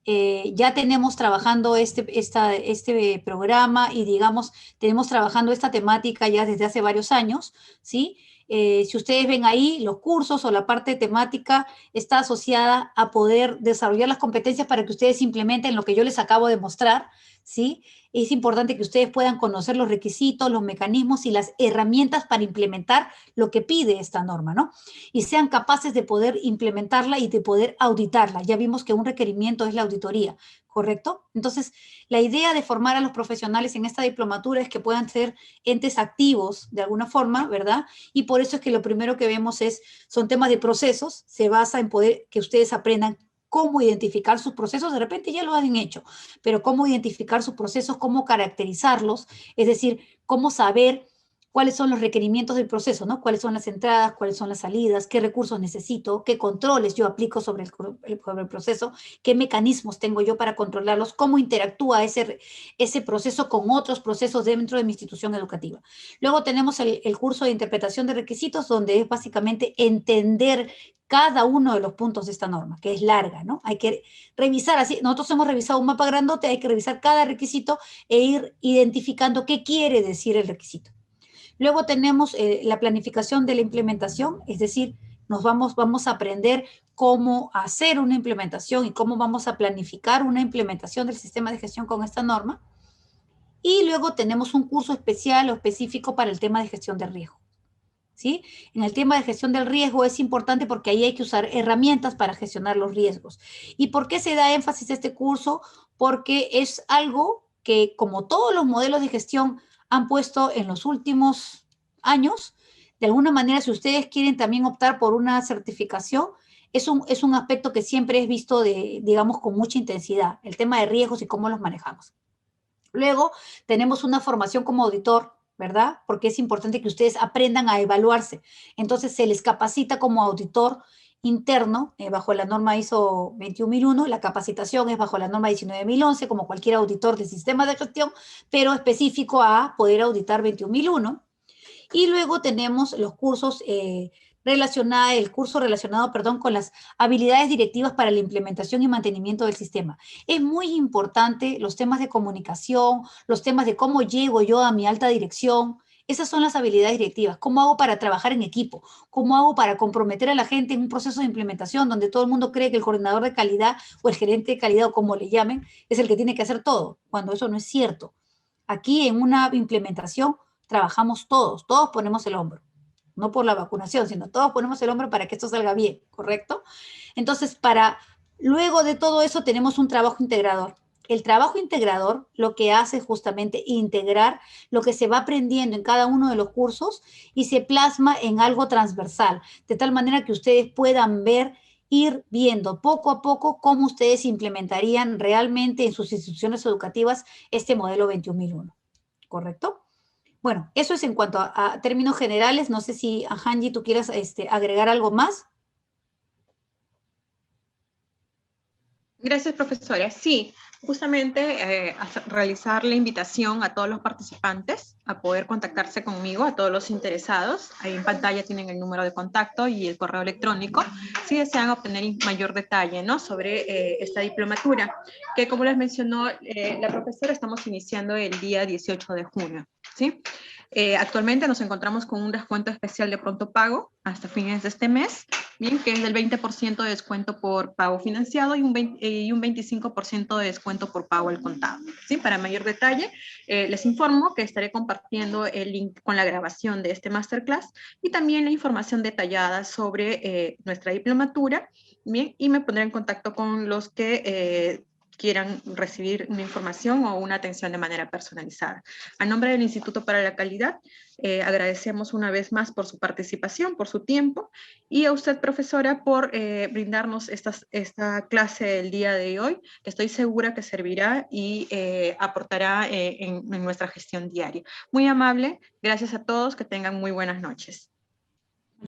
[SPEAKER 2] Ya tenemos trabajando este programa y, digamos, tenemos trabajando esta temática ya desde hace varios años, ¿sí? Si ustedes ven ahí, los cursos o la parte temática está asociada a poder desarrollar las competencias para que ustedes implementen lo que yo les acabo de mostrar, ¿sí? Es importante que ustedes puedan conocer los requisitos, los mecanismos y las herramientas para implementar lo que pide esta norma, ¿no? Y sean capaces de poder implementarla y de poder auditarla. Ya vimos que un requerimiento es la auditoría, ¿correcto? Entonces, la idea de formar a los profesionales en esta diplomatura es que puedan ser entes activos de alguna forma, ¿verdad? Y por eso es que lo primero que vemos son temas de procesos, se basa en poder que ustedes aprendan cómo identificar sus procesos, de repente ya lo han hecho, pero cómo identificar sus procesos, cómo caracterizarlos, es decir, cómo saber cuáles son los requerimientos del proceso, ¿no? Cuáles son las entradas, cuáles son las salidas, qué recursos necesito, qué controles yo aplico sobre el proceso, qué mecanismos tengo yo para controlarlos, cómo interactúa ese proceso con otros procesos dentro de mi institución educativa. Luego tenemos el curso de interpretación de requisitos, donde es básicamente entender cada uno de los puntos de esta norma, que es larga, ¿no? Hay que revisar, así, nosotros hemos revisado un mapa grandote, hay que revisar cada requisito e ir identificando qué quiere decir el requisito. Luego tenemos la planificación de la implementación, es decir, vamos a aprender cómo hacer una implementación y cómo vamos a planificar una implementación del sistema de gestión con esta norma. Y luego tenemos un curso especial o específico para el tema de gestión de riesgo. ¿Sí? En el tema de gestión del riesgo es importante porque ahí hay que usar herramientas para gestionar los riesgos. ¿Y por qué se da énfasis a este curso? Porque es algo que, como todos los modelos de gestión han puesto en los últimos años, de alguna manera, si ustedes quieren también optar por una certificación, es un aspecto que siempre es visto, digamos, con mucha intensidad, el tema de riesgos y cómo los manejamos. Luego tenemos una formación como auditor, ¿verdad? Porque es importante que ustedes aprendan a evaluarse. Entonces se les capacita como auditor interno bajo la norma ISO 21001, la capacitación es bajo la norma 19011, como cualquier auditor de sistema de gestión, pero específico a poder auditar 21001. Y luego tenemos los cursos el curso relacionado, con las habilidades directivas para la implementación y mantenimiento del sistema. Es muy importante los temas de comunicación, los temas de cómo llego yo a mi alta dirección. Esas son las habilidades directivas. ¿Cómo hago para trabajar en equipo? ¿Cómo hago para comprometer a la gente en un proceso de implementación donde todo el mundo cree que el coordinador de calidad o el gerente de calidad o como le llamen es el que tiene que hacer todo, cuando eso no es cierto? Aquí en una implementación trabajamos todos ponemos el hombro. No por la vacunación, sino todos ponemos el hombro para que esto salga bien, ¿correcto? Entonces, luego de todo eso tenemos un trabajo integrador. El trabajo integrador lo que hace es justamente integrar lo que se va aprendiendo en cada uno de los cursos y se plasma en algo transversal, de tal manera que ustedes puedan ir viendo poco a poco cómo ustedes implementarían realmente en sus instituciones educativas este modelo 21001, ¿correcto? Bueno, eso es en cuanto a términos generales. No sé si, Hanji, tú quieras agregar algo más.
[SPEAKER 1] Gracias, profesora. Sí, justamente realizar la invitación a todos los participantes a poder contactarse conmigo, a todos los interesados. Ahí en pantalla tienen el número de contacto y el correo electrónico, si desean obtener mayor detalle, ¿no?, sobre esta diplomatura, que como les mencionó la profesora, estamos iniciando el día 18 de junio, ¿sí? Actualmente nos encontramos con un descuento especial de pronto pago hasta fines de este mes, bien, que es del 20% de descuento por pago financiado y un 25% de descuento por pago al contado, ¿sí? Para mayor detalle, les informo que estaré compartiendo el link con la grabación de este masterclass y también la información detallada sobre nuestra diplomatura, bien, y me pondré en contacto con los que quieran recibir una información o una atención de manera personalizada. A nombre del Instituto para la Calidad, agradecemos una vez más por su participación, por su tiempo, y a usted, profesora, por brindarnos esta clase del día de hoy, que estoy segura que servirá y aportará en nuestra gestión diaria. Muy amable, gracias a todos, que tengan muy buenas noches.